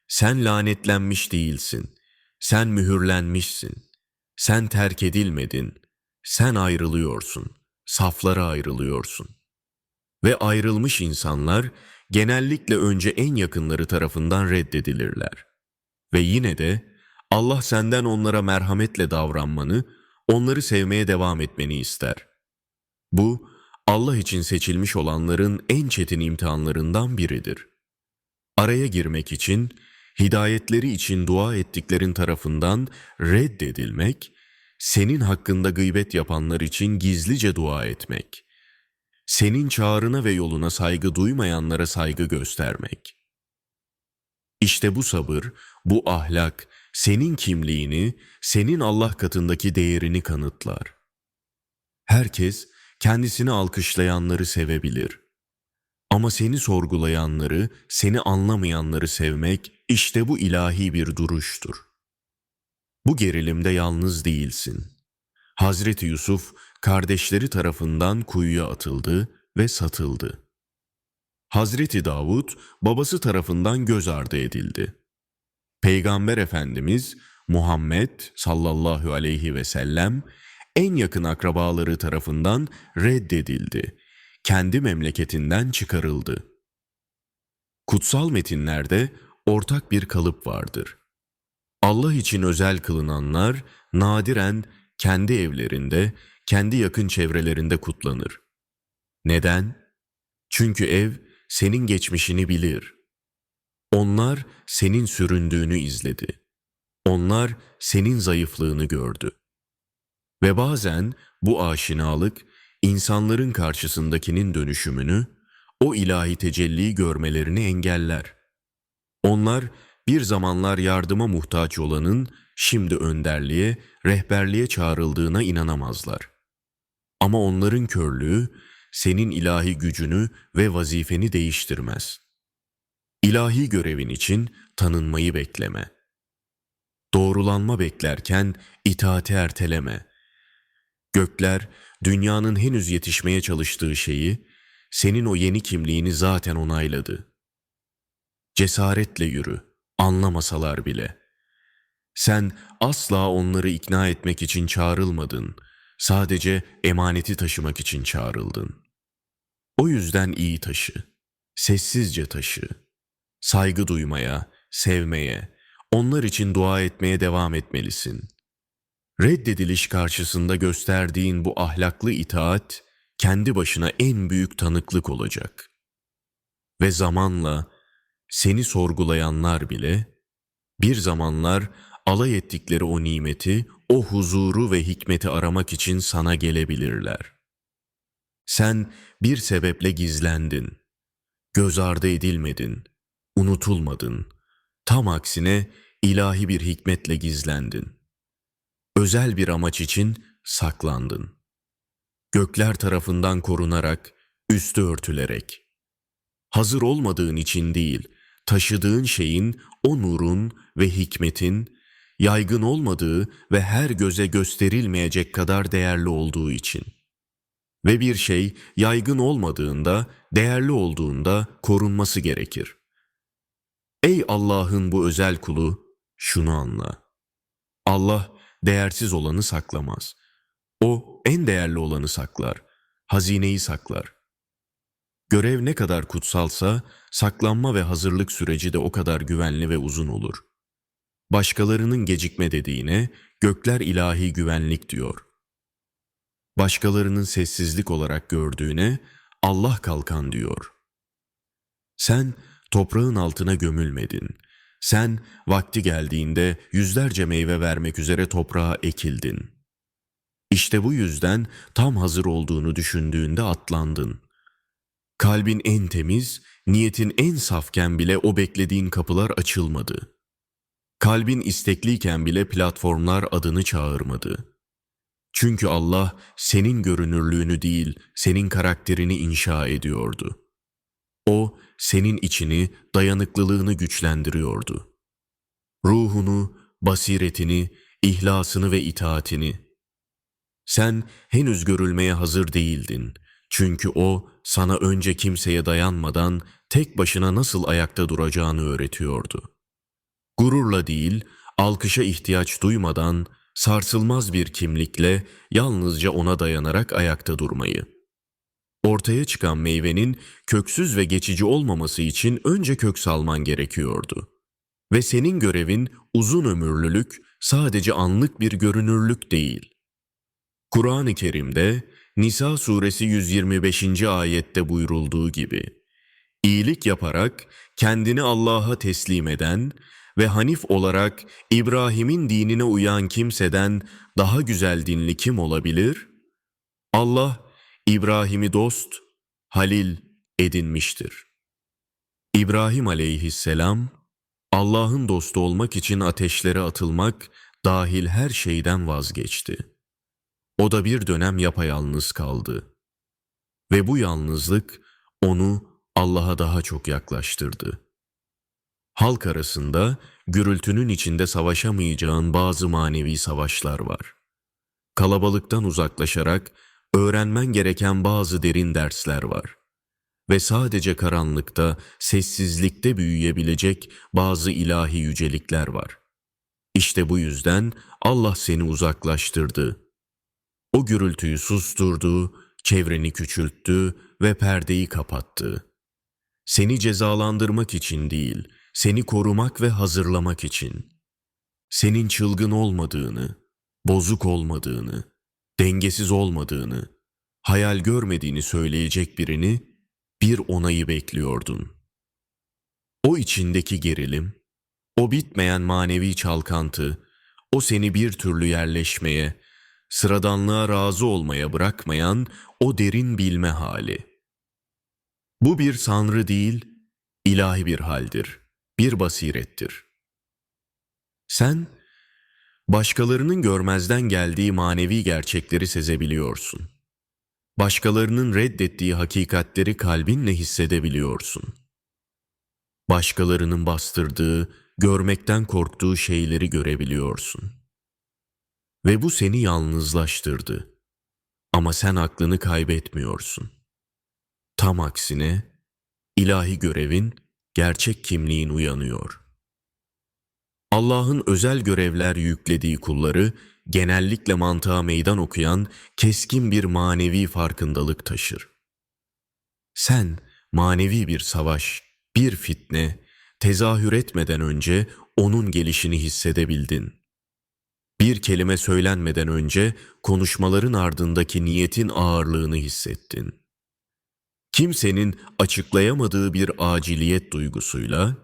Speaker 1: Sen lanetlenmiş değilsin. Sen mühürlenmişsin. Sen terk edilmedin. Sen ayrılıyorsun. Saflara ayrılıyorsun. Ve ayrılmış insanlar genellikle önce en yakınları tarafından reddedilirler. Ve yine de Allah senden onlara merhametle davranmanı, onları sevmeye devam etmeni ister. Bu, Allah için seçilmiş olanların en çetin imtihanlarından biridir. Araya girmek için, hidayetleri için dua ettiklerin tarafından reddedilmek, senin hakkında gıybet yapanlar için gizlice dua etmek, senin çağrına ve yoluna saygı duymayanlara saygı göstermek. İşte bu sabır, bu ahlak, senin kimliğini, senin Allah katındaki değerini kanıtlar. Herkes kendisini alkışlayanları sevebilir. Ama seni sorgulayanları, seni anlamayanları sevmek, işte bu ilahi bir duruştur. Bu gerilimde yalnız değilsin. Hazreti Yusuf, kardeşleri tarafından kuyuya atıldı ve satıldı. Hazreti Davud, babası tarafından göz ardı edildi. Peygamber Efendimiz Muhammed sallallahu aleyhi ve sellem en yakın akrabaları tarafından reddedildi. Kendi memleketinden çıkarıldı. Kutsal metinlerde ortak bir kalıp vardır. Allah için özel kılınanlar nadiren kendi evlerinde, kendi yakın çevrelerinde kutlanır. Neden? Çünkü ev senin geçmişini bilir. Onlar senin süründüğünü izledi. Onlar senin zayıflığını gördü. Ve bazen bu aşinalık insanların karşısındakinin dönüşümünü, o ilahi tecelliyi görmelerini engeller. Onlar bir zamanlar yardıma muhtaç olanın şimdi önderliğe, rehberliğe çağrıldığına inanamazlar. Ama onların körlüğü senin ilahi gücünü ve vazifeni değiştirmez. İlahi görevin için tanınmayı bekleme. Doğrulanma beklerken itaati erteleme. Gökler, dünyanın henüz yetişmeye çalıştığı şeyi, senin o yeni kimliğini zaten onayladı. Cesaretle yürü, anlamasalar bile. Sen asla onları ikna etmek için çağrılmadın, sadece emaneti taşımak için çağrıldın. O yüzden iyi taşı, sessizce taşı. Saygı duymaya, sevmeye, onlar için dua etmeye devam etmelisin. Reddediliş karşısında gösterdiğin bu ahlaklı itaat, kendi başına en büyük tanıklık olacak. Ve zamanla seni sorgulayanlar bile, bir zamanlar alay ettikleri o nimeti, o huzuru ve hikmeti aramak için sana gelebilirler. Sen bir sebeple gizlendin, göz ardı edilmedin, unutulmadın. Tam aksine ilahi bir hikmetle gizlendin. Özel bir amaç için saklandın. Gökler tarafından korunarak, üstü örtülerek. Hazır olmadığın için değil, taşıdığın şeyin, o nurun ve hikmetin, yaygın olmadığı ve her göze gösterilmeyecek kadar değerli olduğu için. Ve bir şey yaygın olmadığında, değerli olduğunda korunması gerekir. Ey Allah'ın bu özel kulu, şunu anla. Allah değersiz olanı saklamaz. O en değerli olanı saklar, hazineyi saklar. Görev ne kadar kutsalsa, saklanma ve hazırlık süreci de o kadar güvenli ve uzun olur. Başkalarının gecikme dediğine, gökler ilahi güvenlik diyor. Başkalarının sessizlik olarak gördüğüne, Allah kalkan diyor. Sen toprağın altına gömülmedin. Sen vakti geldiğinde yüzlerce meyve vermek üzere toprağa ekildin. İşte bu yüzden tam hazır olduğunu düşündüğünde atlandın. Kalbin en temiz, niyetin en safken bile o beklediğin kapılar açılmadı. Kalbin istekliyken bile platformlar adını çağırmadı. Çünkü Allah senin görünürlüğünü değil, senin karakterini inşa ediyordu. O, senin içini, dayanıklılığını güçlendiriyordu. Ruhunu, basiretini, ihlasını ve itaatini. Sen henüz görülmeye hazır değildin. Çünkü o, sana önce kimseye dayanmadan tek başına nasıl ayakta duracağını öğretiyordu. Gururla değil, alkışa ihtiyaç duymadan, sarsılmaz bir kimlikle yalnızca ona dayanarak ayakta durmayı. Ortaya çıkan meyvenin köksüz ve geçici olmaması için önce kök salman gerekiyordu. Ve senin görevin uzun ömürlülük, sadece anlık bir görünürlük değil. Kur'an-ı Kerim'de Nisa suresi 125. ayette buyurulduğu gibi, İyilik yaparak kendini Allah'a teslim eden ve Hanif olarak İbrahim'in dinine uyan kimseden daha güzel dinli kim olabilir? Allah İbrahim'i dost, halil edinmiştir. İbrahim aleyhisselam, Allah'ın dostu olmak için ateşlere atılmak dahil her şeyden vazgeçti. O da bir dönem yapayalnız kaldı. Ve bu yalnızlık onu Allah'a daha çok yaklaştırdı. Halk arasında gürültünün içinde savaşamayacağın bazı manevi savaşlar var. Kalabalıktan uzaklaşarak öğrenmen gereken bazı derin dersler var. Ve sadece karanlıkta, sessizlikte büyüyebilecek bazı ilahi yücelikler var. İşte bu yüzden Allah seni uzaklaştırdı. O gürültüyü susturdu, çevreni küçülttü ve perdeyi kapattı. Seni cezalandırmak için değil, seni korumak ve hazırlamak için. Senin çılgın olmadığını, bozuk olmadığını, dengesiz olmadığını, hayal görmediğini söyleyecek birini, bir onayı bekliyordun. O içindeki gerilim, o bitmeyen manevi çalkantı, o seni bir türlü yerleşmeye, sıradanlığa razı olmaya bırakmayan o derin bilme hali. Bu bir sanrı değil, ilahi bir haldir, bir basirettir. Sen, başkalarının görmezden geldiği manevi gerçekleri sezebiliyorsun. Başkalarının reddettiği hakikatleri kalbinle hissedebiliyorsun. Başkalarının bastırdığı, görmekten korktuğu şeyleri görebiliyorsun. Ve bu seni yalnızlaştırdı. Ama sen aklını kaybetmiyorsun. Tam aksine, ilahi görevin, gerçek kimliğin uyanıyor. Allah'ın özel görevler yüklediği kulları, genellikle mantığa meydan okuyan keskin bir manevi farkındalık taşır. Sen, manevi bir savaş, bir fitne, tezahür etmeden önce onun gelişini hissedebildin. Bir kelime söylenmeden önce konuşmaların ardındaki niyetin ağırlığını hissettin. Kimsenin açıklayamadığı bir aciliyet duygusuyla,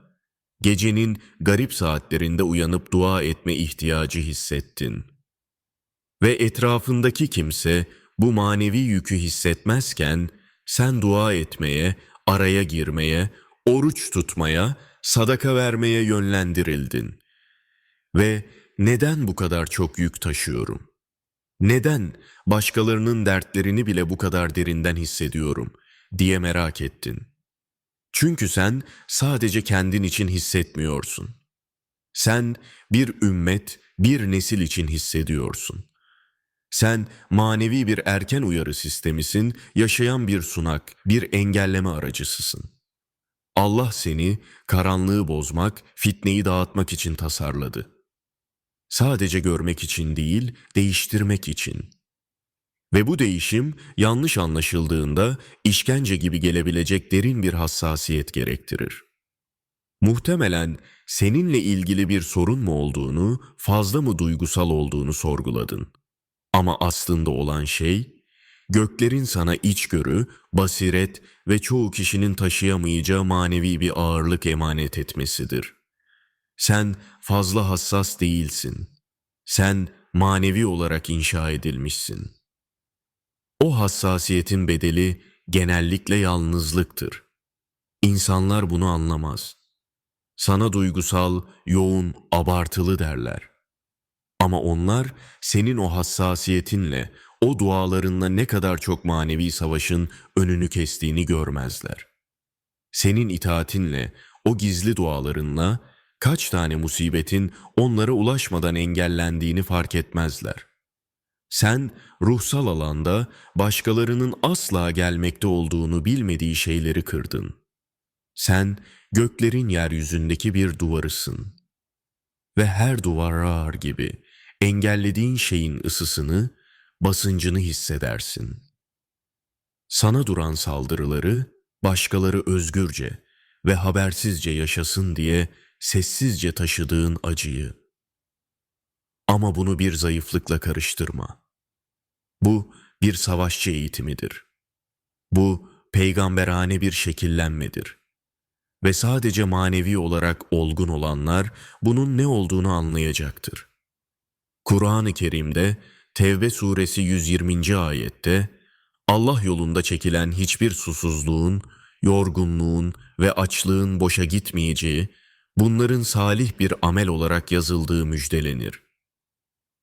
Speaker 1: gecenin garip saatlerinde uyanıp dua etme ihtiyacı hissettin. Ve etrafındaki kimse bu manevi yükü hissetmezken, sen dua etmeye, araya girmeye, oruç tutmaya, sadaka vermeye yönlendirildin. Ve neden bu kadar çok yük taşıyorum? Neden başkalarının dertlerini bile bu kadar derinden hissediyorum diye merak ettin. Çünkü sen sadece kendin için hissetmiyorsun. Sen bir ümmet, bir nesil için hissediyorsun. Sen manevi bir erken uyarı sistemisin, yaşayan bir sunak, bir engelleme aracısısın. Allah seni karanlığı bozmak, fitneyi dağıtmak için tasarladı. Sadece görmek için değil, değiştirmek için. Ve bu değişim yanlış anlaşıldığında işkence gibi gelebilecek derin bir hassasiyet gerektirir. Muhtemelen seninle ilgili bir sorun mu olduğunu, fazla mı duygusal olduğunu sorguladın. Ama aslında olan şey, göklerin sana içgörü, basiret ve çoğu kişinin taşıyamayacağı manevi bir ağırlık emanet etmesidir. Sen fazla hassas değilsin. Sen manevi olarak inşa edilmişsin. O hassasiyetin bedeli genellikle yalnızlıktır. İnsanlar bunu anlamaz. Sana duygusal, yoğun, abartılı derler. Ama onlar senin o hassasiyetinle, o dualarınla ne kadar çok manevi savaşın önünü kestiğini görmezler. Senin itaatinle, o gizli dualarınla kaç tane musibetin onlara ulaşmadan engellendiğini fark etmezler. Sen ruhsal alanda başkalarının asla gelmekte olduğunu bilmediği şeyleri kırdın. Sen göklerin yeryüzündeki bir duvarısın. Ve her duvar gibi engellediğin şeyin ısısını, basıncını hissedersin. Sana duran saldırıları başkaları özgürce ve habersizce yaşasın diye sessizce taşıdığın acıyı. Ama bunu bir zayıflıkla karıştırma. Bu bir savaşçı eğitimidir. Bu peygamberane bir şekillenmedir. Ve sadece manevi olarak olgun olanlar bunun ne olduğunu anlayacaktır. Kur'an-ı Kerim'de Tevbe suresi 120. ayette Allah yolunda çekilen hiçbir susuzluğun, yorgunluğun ve açlığın boşa gitmeyeceği, bunların salih bir amel olarak yazıldığı müjdelenir.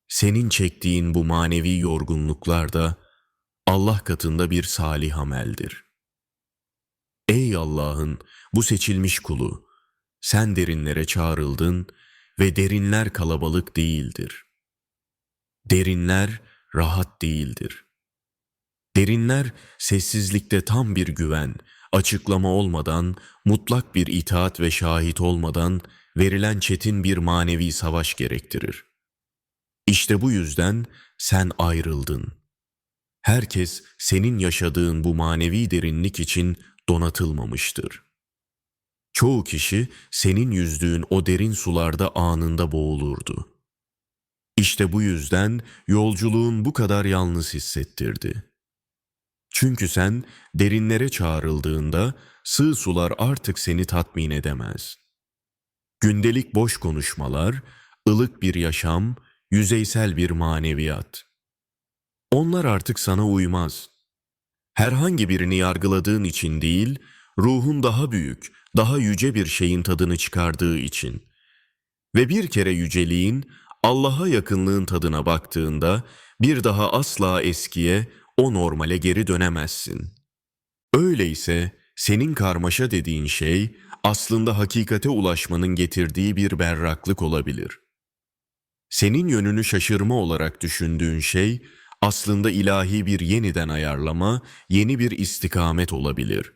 Speaker 1: Senin çektiğin bu manevi yorgunluklar da Allah katında bir salih ameldir. Ey Allah'ın bu seçilmiş kulu, sen derinlere çağrıldın ve derinler kalabalık değildir. Derinler rahat değildir. Derinler sessizlikte tam bir güven, açıklama olmadan, mutlak bir itaat ve şahit olmadan verilen çetin bir manevi savaş gerektirir. İşte bu yüzden sen ayrıldın. Herkes senin yaşadığın bu manevi derinlik için donatılmamıştır. Çoğu kişi senin yüzdüğün o derin sularda anında boğulurdu. İşte bu yüzden yolculuğun bu kadar yalnız hissettirdi. Çünkü sen derinlere çağrıldığında sığ sular artık seni tatmin edemez. Gündelik boş konuşmalar, ılık bir yaşam, yüzeysel bir maneviyat. Onlar artık sana uymaz. Herhangi birini yargıladığın için değil, ruhun daha büyük, daha yüce bir şeyin tadını çıkardığı için. Ve bir kere yüceliğin, Allah'a yakınlığın tadına baktığında, bir daha asla eskiye, o normale geri dönemezsin. Öyleyse senin karmaşa dediğin şey, aslında hakikate ulaşmanın getirdiği bir berraklık olabilir. Senin yönünü şaşırma olarak düşündüğün şey, aslında ilahi bir yeniden ayarlama, yeni bir istikamet olabilir.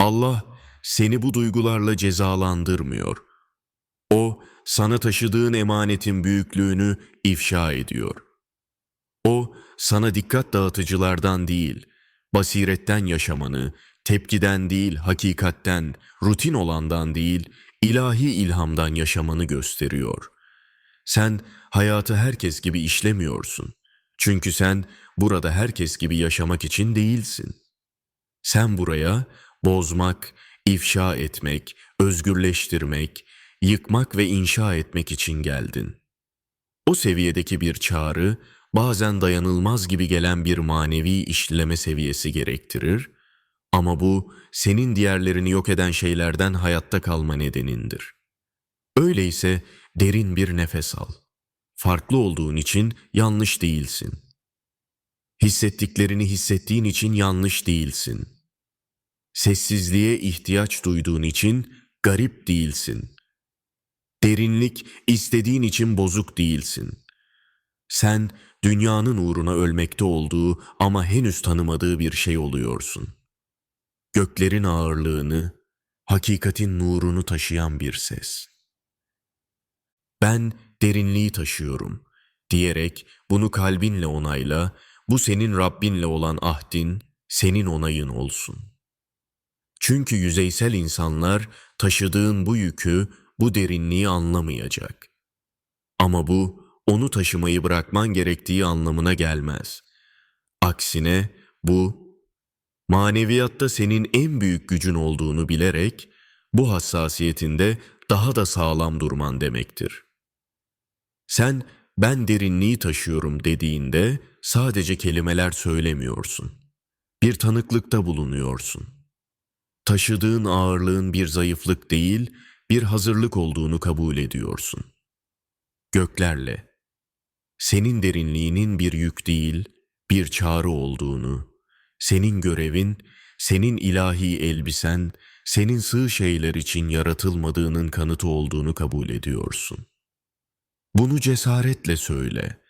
Speaker 1: Allah seni bu duygularla cezalandırmıyor. O, sana taşıdığın emanetin büyüklüğünü ifşa ediyor. O, sana dikkat dağıtıcılardan değil, basiretten yaşamanı, tepkiden değil, hakikatten, rutin olandan değil, ilahi ilhamdan yaşamanı gösteriyor. Sen hayatı herkes gibi işlemiyorsun. Çünkü sen burada herkes gibi yaşamak için değilsin. Sen buraya bozmak, ifşa etmek, özgürleştirmek, yıkmak ve inşa etmek için geldin. O seviyedeki bir çağrı, bazen dayanılmaz gibi gelen bir manevi işleme seviyesi gerektirir, ama bu senin diğerlerini yok eden şeylerden hayatta kalma nedenindir. Öyleyse derin bir nefes al. Farklı olduğun için yanlış değilsin. Hissettiklerini hissettiğin için yanlış değilsin. Sessizliğe ihtiyaç duyduğun için garip değilsin. Derinlik istediğin için bozuk değilsin. Sen dünyanın uğruna ölmekte olduğu ama henüz tanımadığı bir şey oluyorsun. Göklerin ağırlığını, hakikatin nurunu taşıyan bir ses. Ben derinliği taşıyorum diyerek bunu kalbinle onayla, bu senin Rabbinle olan ahdin, senin onayın olsun. Çünkü yüzeysel insanlar taşıdığın bu yükü, bu derinliği anlamayacak. Ama bu, onu taşımayı bırakman gerektiği anlamına gelmez. Aksine bu, maneviyatta senin en büyük gücün olduğunu bilerek, bu hassasiyetinde daha da sağlam durman demektir. Sen, ben derinliği taşıyorum dediğinde sadece kelimeler söylemiyorsun. Bir tanıklıkta bulunuyorsun. Taşıdığın ağırlığın bir zayıflık değil, bir hazırlık olduğunu kabul ediyorsun. Göklerle, senin derinliğinin bir yük değil, bir çağrı olduğunu, senin görevin, senin ilahi elbisen, senin sığ şeyler için yaratılmadığının kanıtı olduğunu kabul ediyorsun. Bunu cesaretle söyle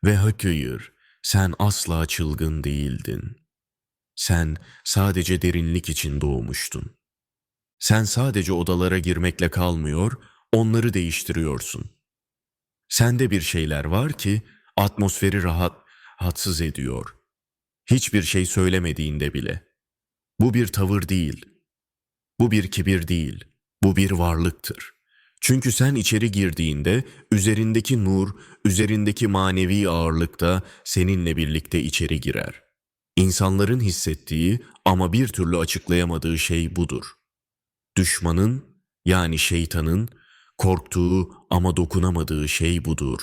Speaker 1: ve hayır, sen asla çılgın değildin. Sen sadece derinlik için doğmuştun. Sen sadece odalara girmekle kalmıyor, onları değiştiriyorsun. Sende bir şeyler var ki atmosferi rahatsız ediyor. Hiçbir şey söylemediğinde bile. Bu bir tavır değil. Bu bir kibir değil. Bu bir varlıktır. Çünkü sen içeri girdiğinde üzerindeki nur, üzerindeki manevi ağırlık da seninle birlikte içeri girer. İnsanların hissettiği ama bir türlü açıklayamadığı şey budur. Düşmanın, yani şeytanın, korktuğu ama dokunamadığı şey budur.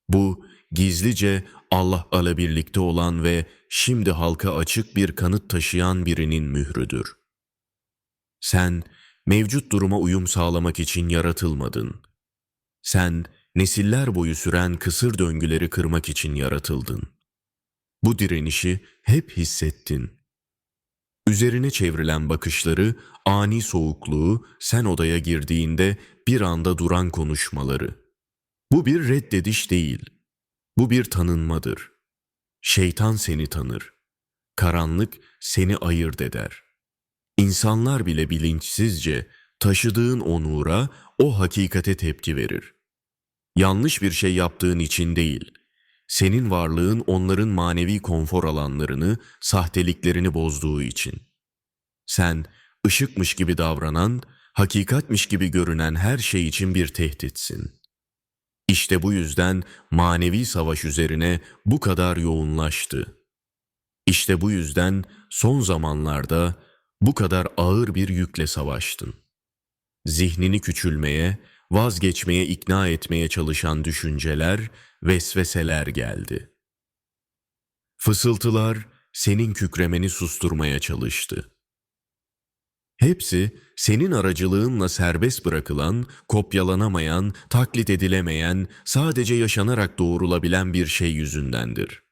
Speaker 1: Bu, gizlice Allah'la birlikte olan ve şimdi halka açık bir kanıt taşıyan birinin mührüdür. Sen, mevcut duruma uyum sağlamak için yaratılmadın. Sen, nesiller boyu süren kısır döngüleri kırmak için yaratıldın. Bu direnişi hep hissettin. Üzerine çevrilen bakışları, ani soğukluğu, sen odaya girdiğinde bir anda duran konuşmaları. Bu bir reddediş değil, bu bir tanınmadır. Şeytan seni tanır, karanlık seni ayırt eder. İnsanlar bile bilinçsizce taşıdığın o nura, o hakikate tepki verir. Yanlış bir şey yaptığın için değil, senin varlığın onların manevi konfor alanlarını, sahteliklerini bozduğu için. Sen, ışıkmış gibi davranan, hakikatmiş gibi görünen her şey için bir tehditsin. İşte bu yüzden manevi savaş üzerine bu kadar yoğunlaştı. İşte bu yüzden son zamanlarda bu kadar ağır bir yükle savaştın. Zihnini küçülmeye, vazgeçmeye ikna etmeye çalışan düşünceler, vesveseler geldi. Fısıltılar senin kükremeni susturmaya çalıştı. Hepsi senin aracılığınla serbest bırakılan, kopyalanamayan, taklit edilemeyen, sadece yaşanarak doğrulabilen bir şey yüzündendir.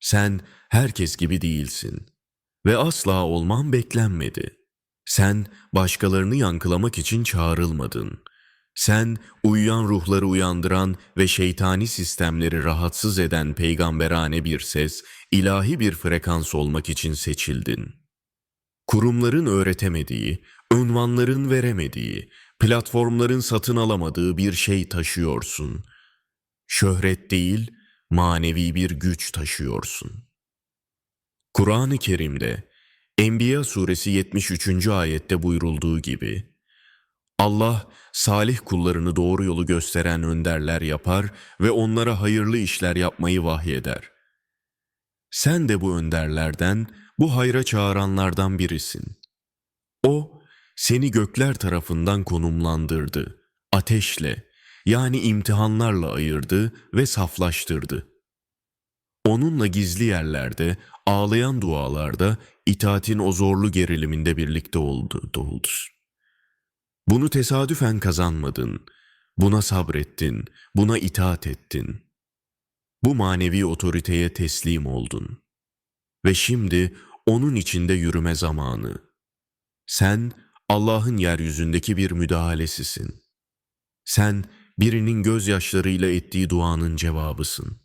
Speaker 1: Sen herkes gibi değilsin ve asla olman beklenmedi. Sen başkalarını yankılamak için çağrılmadın. Sen uyuyan ruhları uyandıran ve şeytani sistemleri rahatsız eden peygamberane bir ses, ilahi bir frekans olmak için seçildin. Kurumların öğretemediği, unvanların veremediği, platformların satın alamadığı bir şey taşıyorsun. Şöhret değil, manevi bir güç taşıyorsun. Kur'an-ı Kerim'de Enbiya suresi 73. ayette buyurulduğu gibi, Allah salih kullarını doğru yolu gösteren önderler yapar ve onlara hayırlı işler yapmayı vahyeder. Sen de bu önderlerden, bu hayra çağıranlardan birisin. O, seni gökler tarafından konumlandırdı, ateşle, yani imtihanlarla ayırdı ve saflaştırdı. Onunla gizli yerlerde, ağlayan dualarda, itaatin o zorlu geriliminde birlikte oldu. Bunu tesadüfen kazanmadın, buna sabrettin, buna itaat ettin. Bu manevi otoriteye teslim oldun. Ve şimdi onun içinde yürüme zamanı. Sen Allah'ın yeryüzündeki bir müdahalesisin. Sen birinin gözyaşlarıyla ettiği duanın cevabısın.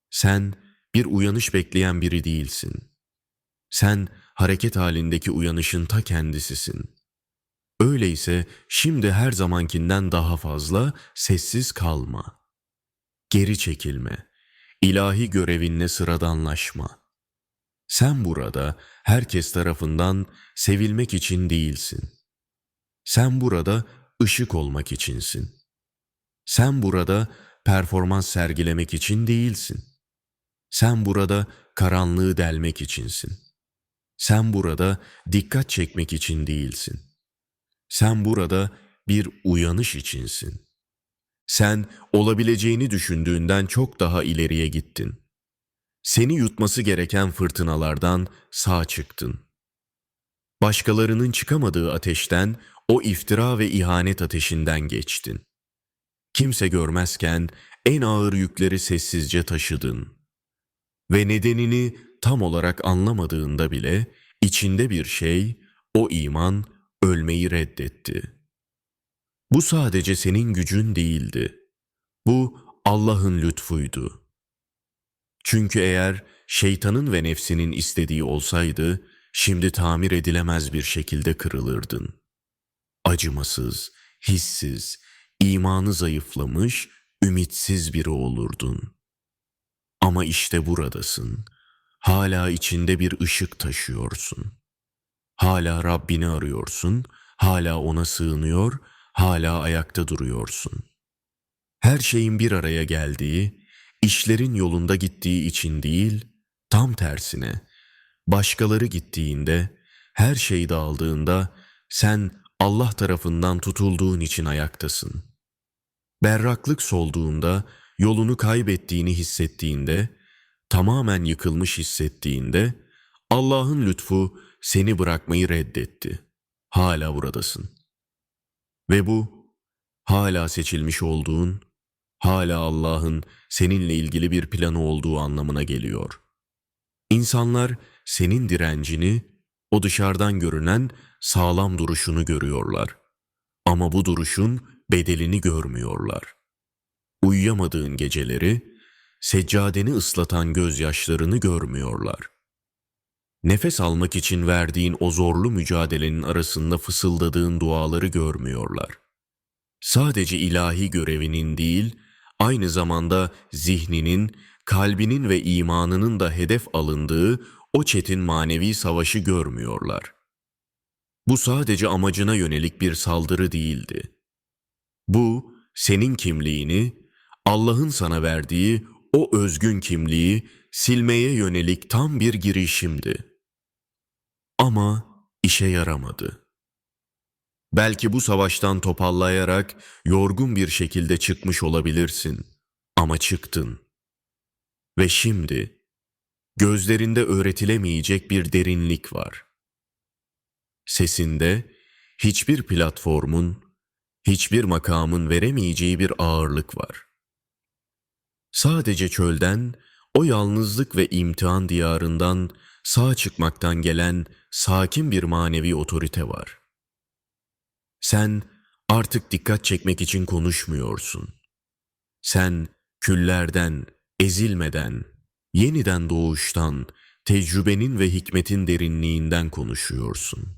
Speaker 1: Sen bir uyanış bekleyen biri değilsin. Sen hareket halindeki uyanışın ta kendisisin. Öyleyse şimdi her zamankinden daha fazla sessiz kalma. Geri çekilme. İlahi görevinle sıradanlaşma. Sen burada herkes tarafından sevilmek için değilsin. Sen burada ışık olmak içinsin. Sen burada performans sergilemek için değilsin. Sen burada karanlığı delmek içinsin. Sen burada dikkat çekmek için değilsin. Sen burada bir uyanış içinsin. Sen olabileceğini düşündüğünden çok daha ileriye gittin. Seni yutması gereken fırtınalardan sağ çıktın. Başkalarının çıkamadığı ateşten, o iftira ve ihanet ateşinden geçtin. Kimse görmezken en ağır yükleri sessizce taşıdın. Ve nedenini tam olarak anlamadığında bile içinde bir şey, o iman, ölmeyi reddetti. Bu sadece senin gücün değildi. Bu Allah'ın lütfuydu. Çünkü eğer şeytanın ve nefsinin istediği olsaydı, şimdi tamir edilemez bir şekilde kırılırdın. Acımasız, hissiz, imanı zayıflamış, ümitsiz biri olurdun. Ama işte buradasın. Hala içinde bir ışık taşıyorsun. Hala Rabbini arıyorsun, hala ona sığınıyor, hala ayakta duruyorsun. Her şeyin bir araya geldiği, işlerin yolunda gittiği için değil, tam tersine, başkaları gittiğinde, her şey dağıldığında sen Allah tarafından tutulduğun için ayaktasın. Berraklık solduğunda, yolunu kaybettiğini hissettiğinde, tamamen yıkılmış hissettiğinde, Allah'ın lütfu seni bırakmayı reddetti. Hala buradasın. Ve bu, hala seçilmiş olduğun, hala Allah'ın seninle ilgili bir planı olduğu anlamına geliyor. İnsanlar senin direncini, o dışarıdan görünen sağlam duruşunu görüyorlar. Ama bu duruşun bedelini görmüyorlar. Uyuyamadığın geceleri, seccadeni ıslatan gözyaşlarını görmüyorlar. Nefes almak için verdiğin o zorlu mücadelenin arasında fısıldadığın duaları görmüyorlar. Sadece ilahi görevinin değil, aynı zamanda zihninin, kalbinin ve imanının da hedef alındığı o çetin manevi savaşı görmüyorlar. Bu sadece amacına yönelik bir saldırı değildi. Bu, senin kimliğini, Allah'ın sana verdiği o özgün kimliği silmeye yönelik tam bir girişimdi. Ama işe yaramadı. Belki bu savaştan topallayarak yorgun bir şekilde çıkmış olabilirsin. Ama çıktın. Ve şimdi gözlerinde öğretilemeyecek bir derinlik var. Sesinde hiçbir platformun, hiçbir makamın veremeyeceği bir ağırlık var. Sadece çölden, o yalnızlık ve imtihan diyarından sağ çıkmaktan gelen sakin bir manevi otorite var. Sen artık dikkat çekmek için konuşmuyorsun. Sen küllerden, ezilmeden, yeniden doğuştan, tecrübenin ve hikmetin derinliğinden konuşuyorsun.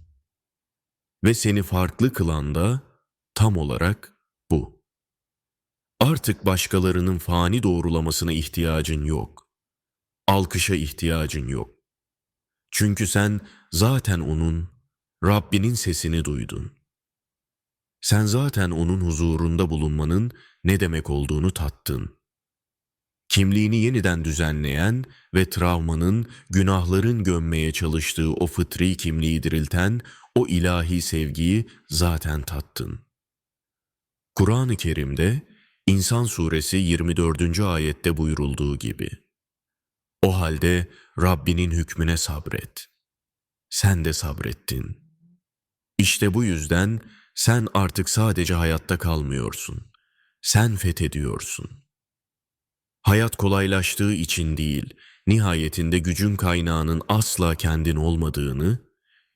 Speaker 1: Ve seni farklı kılan da tam olarak bu. Artık başkalarının fani doğrulamasına ihtiyacın yok. Alkışa ihtiyacın yok. Çünkü sen zaten onun, Rabbinin sesini duydun. Sen zaten onun huzurunda bulunmanın ne demek olduğunu tattın. Kimliğini yeniden düzenleyen ve travmanın, günahların gömmeye çalıştığı o fıtri kimliği dirilten o ilahi sevgiyi zaten tattın. Kur'an-ı Kerim'de İnsan Suresi 24. ayette buyurulduğu gibi, o halde Rabbinin hükmüne sabret. Sen de sabrettin. İşte bu yüzden sen artık sadece hayatta kalmıyorsun. Sen fethediyorsun. Hayat kolaylaştığı için değil, nihayetinde gücün kaynağının asla kendin olmadığını,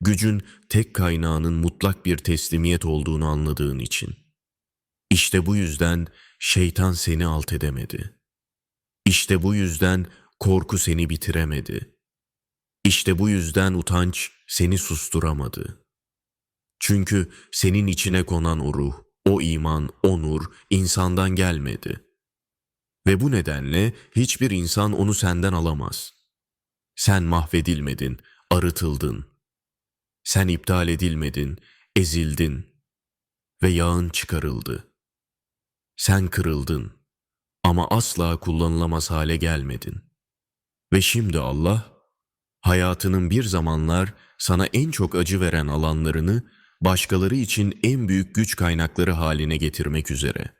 Speaker 1: gücün tek kaynağının mutlak bir teslimiyet olduğunu anladığın için. İşte bu yüzden şeytan seni alt edemedi. İşte bu yüzden korku seni bitiremedi. İşte bu yüzden utanç seni susturamadı. Çünkü senin içine konan o ruh, o iman, o nur insandan gelmedi. Ve bu nedenle hiçbir insan onu senden alamaz. Sen mahvedilmedin, arıtıldın. Sen iptal edilmedin, ezildin ve yağın çıkarıldı. Sen kırıldın ama asla kullanılamaz hale gelmedin. Ve şimdi Allah, hayatının bir zamanlar sana en çok acı veren alanlarını başkaları için en büyük güç kaynakları haline getirmek üzere.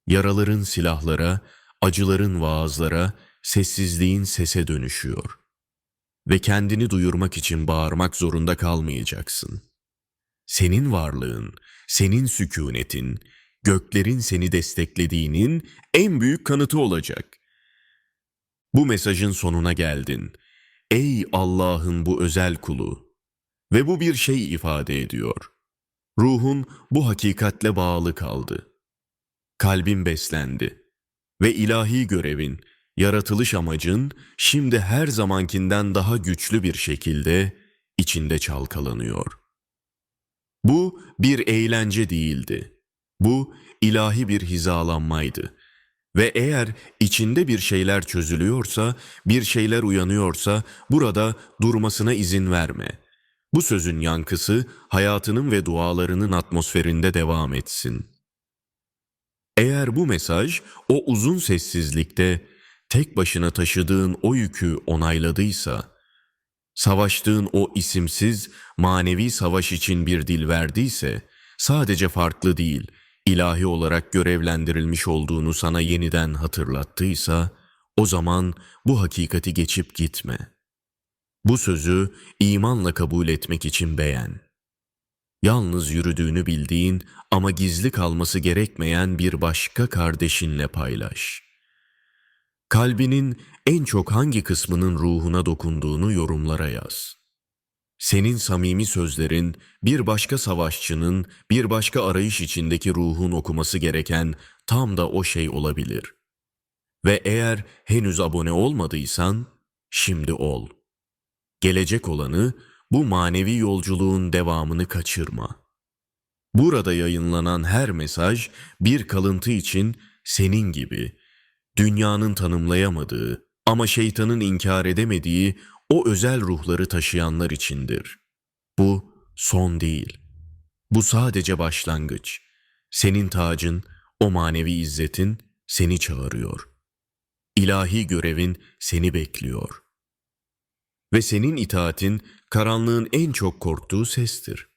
Speaker 1: Yaraların silahlara, acıların vaazlara, sessizliğin sese dönüşüyor. Ve kendini duyurmak için bağırmak zorunda kalmayacaksın. Senin varlığın, senin sükunetin, göklerin seni desteklediğinin en büyük kanıtı olacak. Bu mesajın sonuna geldin. Ey Allah'ın bu özel kulu! Ve bu bir şey ifade ediyor. Ruhun bu hakikatle bağlı kaldı. Kalbin beslendi. Ve ilahi görevin, yaratılış amacın şimdi her zamankinden daha güçlü bir şekilde içinde çalkalanıyor. Bu bir eğlence değildi. Bu ilahi bir hizalanmaydı. Ve eğer içinde bir şeyler çözülüyorsa, bir şeyler uyanıyorsa burada durmasına izin verme. Bu sözün yankısı hayatının ve dualarının atmosferinde devam etsin. Eğer bu mesaj o uzun sessizlikte tek başına taşıdığın o yükü onayladıysa, savaştığın o isimsiz manevi savaş için bir dil verdiyse, sadece farklı değil, ilahi olarak görevlendirilmiş olduğunu sana yeniden hatırlattıysa, o zaman bu hakikati geçip gitme. Bu sözü imanla kabul etmek için beğen. Yalnız yürüdüğünü bildiğin ama gizli kalması gerekmeyen bir başka kardeşinle paylaş. Kalbinin en çok hangi kısmının ruhuna dokunduğunu yorumlara yaz. Senin samimi sözlerin bir başka savaşçının, bir başka arayış içindeki ruhun okuması gereken tam da o şey olabilir. Ve eğer henüz abone olmadıysan, şimdi ol. Gelecek olanı, bu manevi yolculuğun devamını kaçırma. Burada yayınlanan her mesaj bir kalıntı için senin gibi, dünyanın tanımlayamadığı ama şeytanın inkar edemediği o özel ruhları taşıyanlar içindir. Bu son değil. Bu sadece başlangıç. Senin tacın, o manevi izzetin seni çağırıyor. İlahi görevin seni bekliyor. Ve senin itaatin karanlığın en çok korktuğu sestir.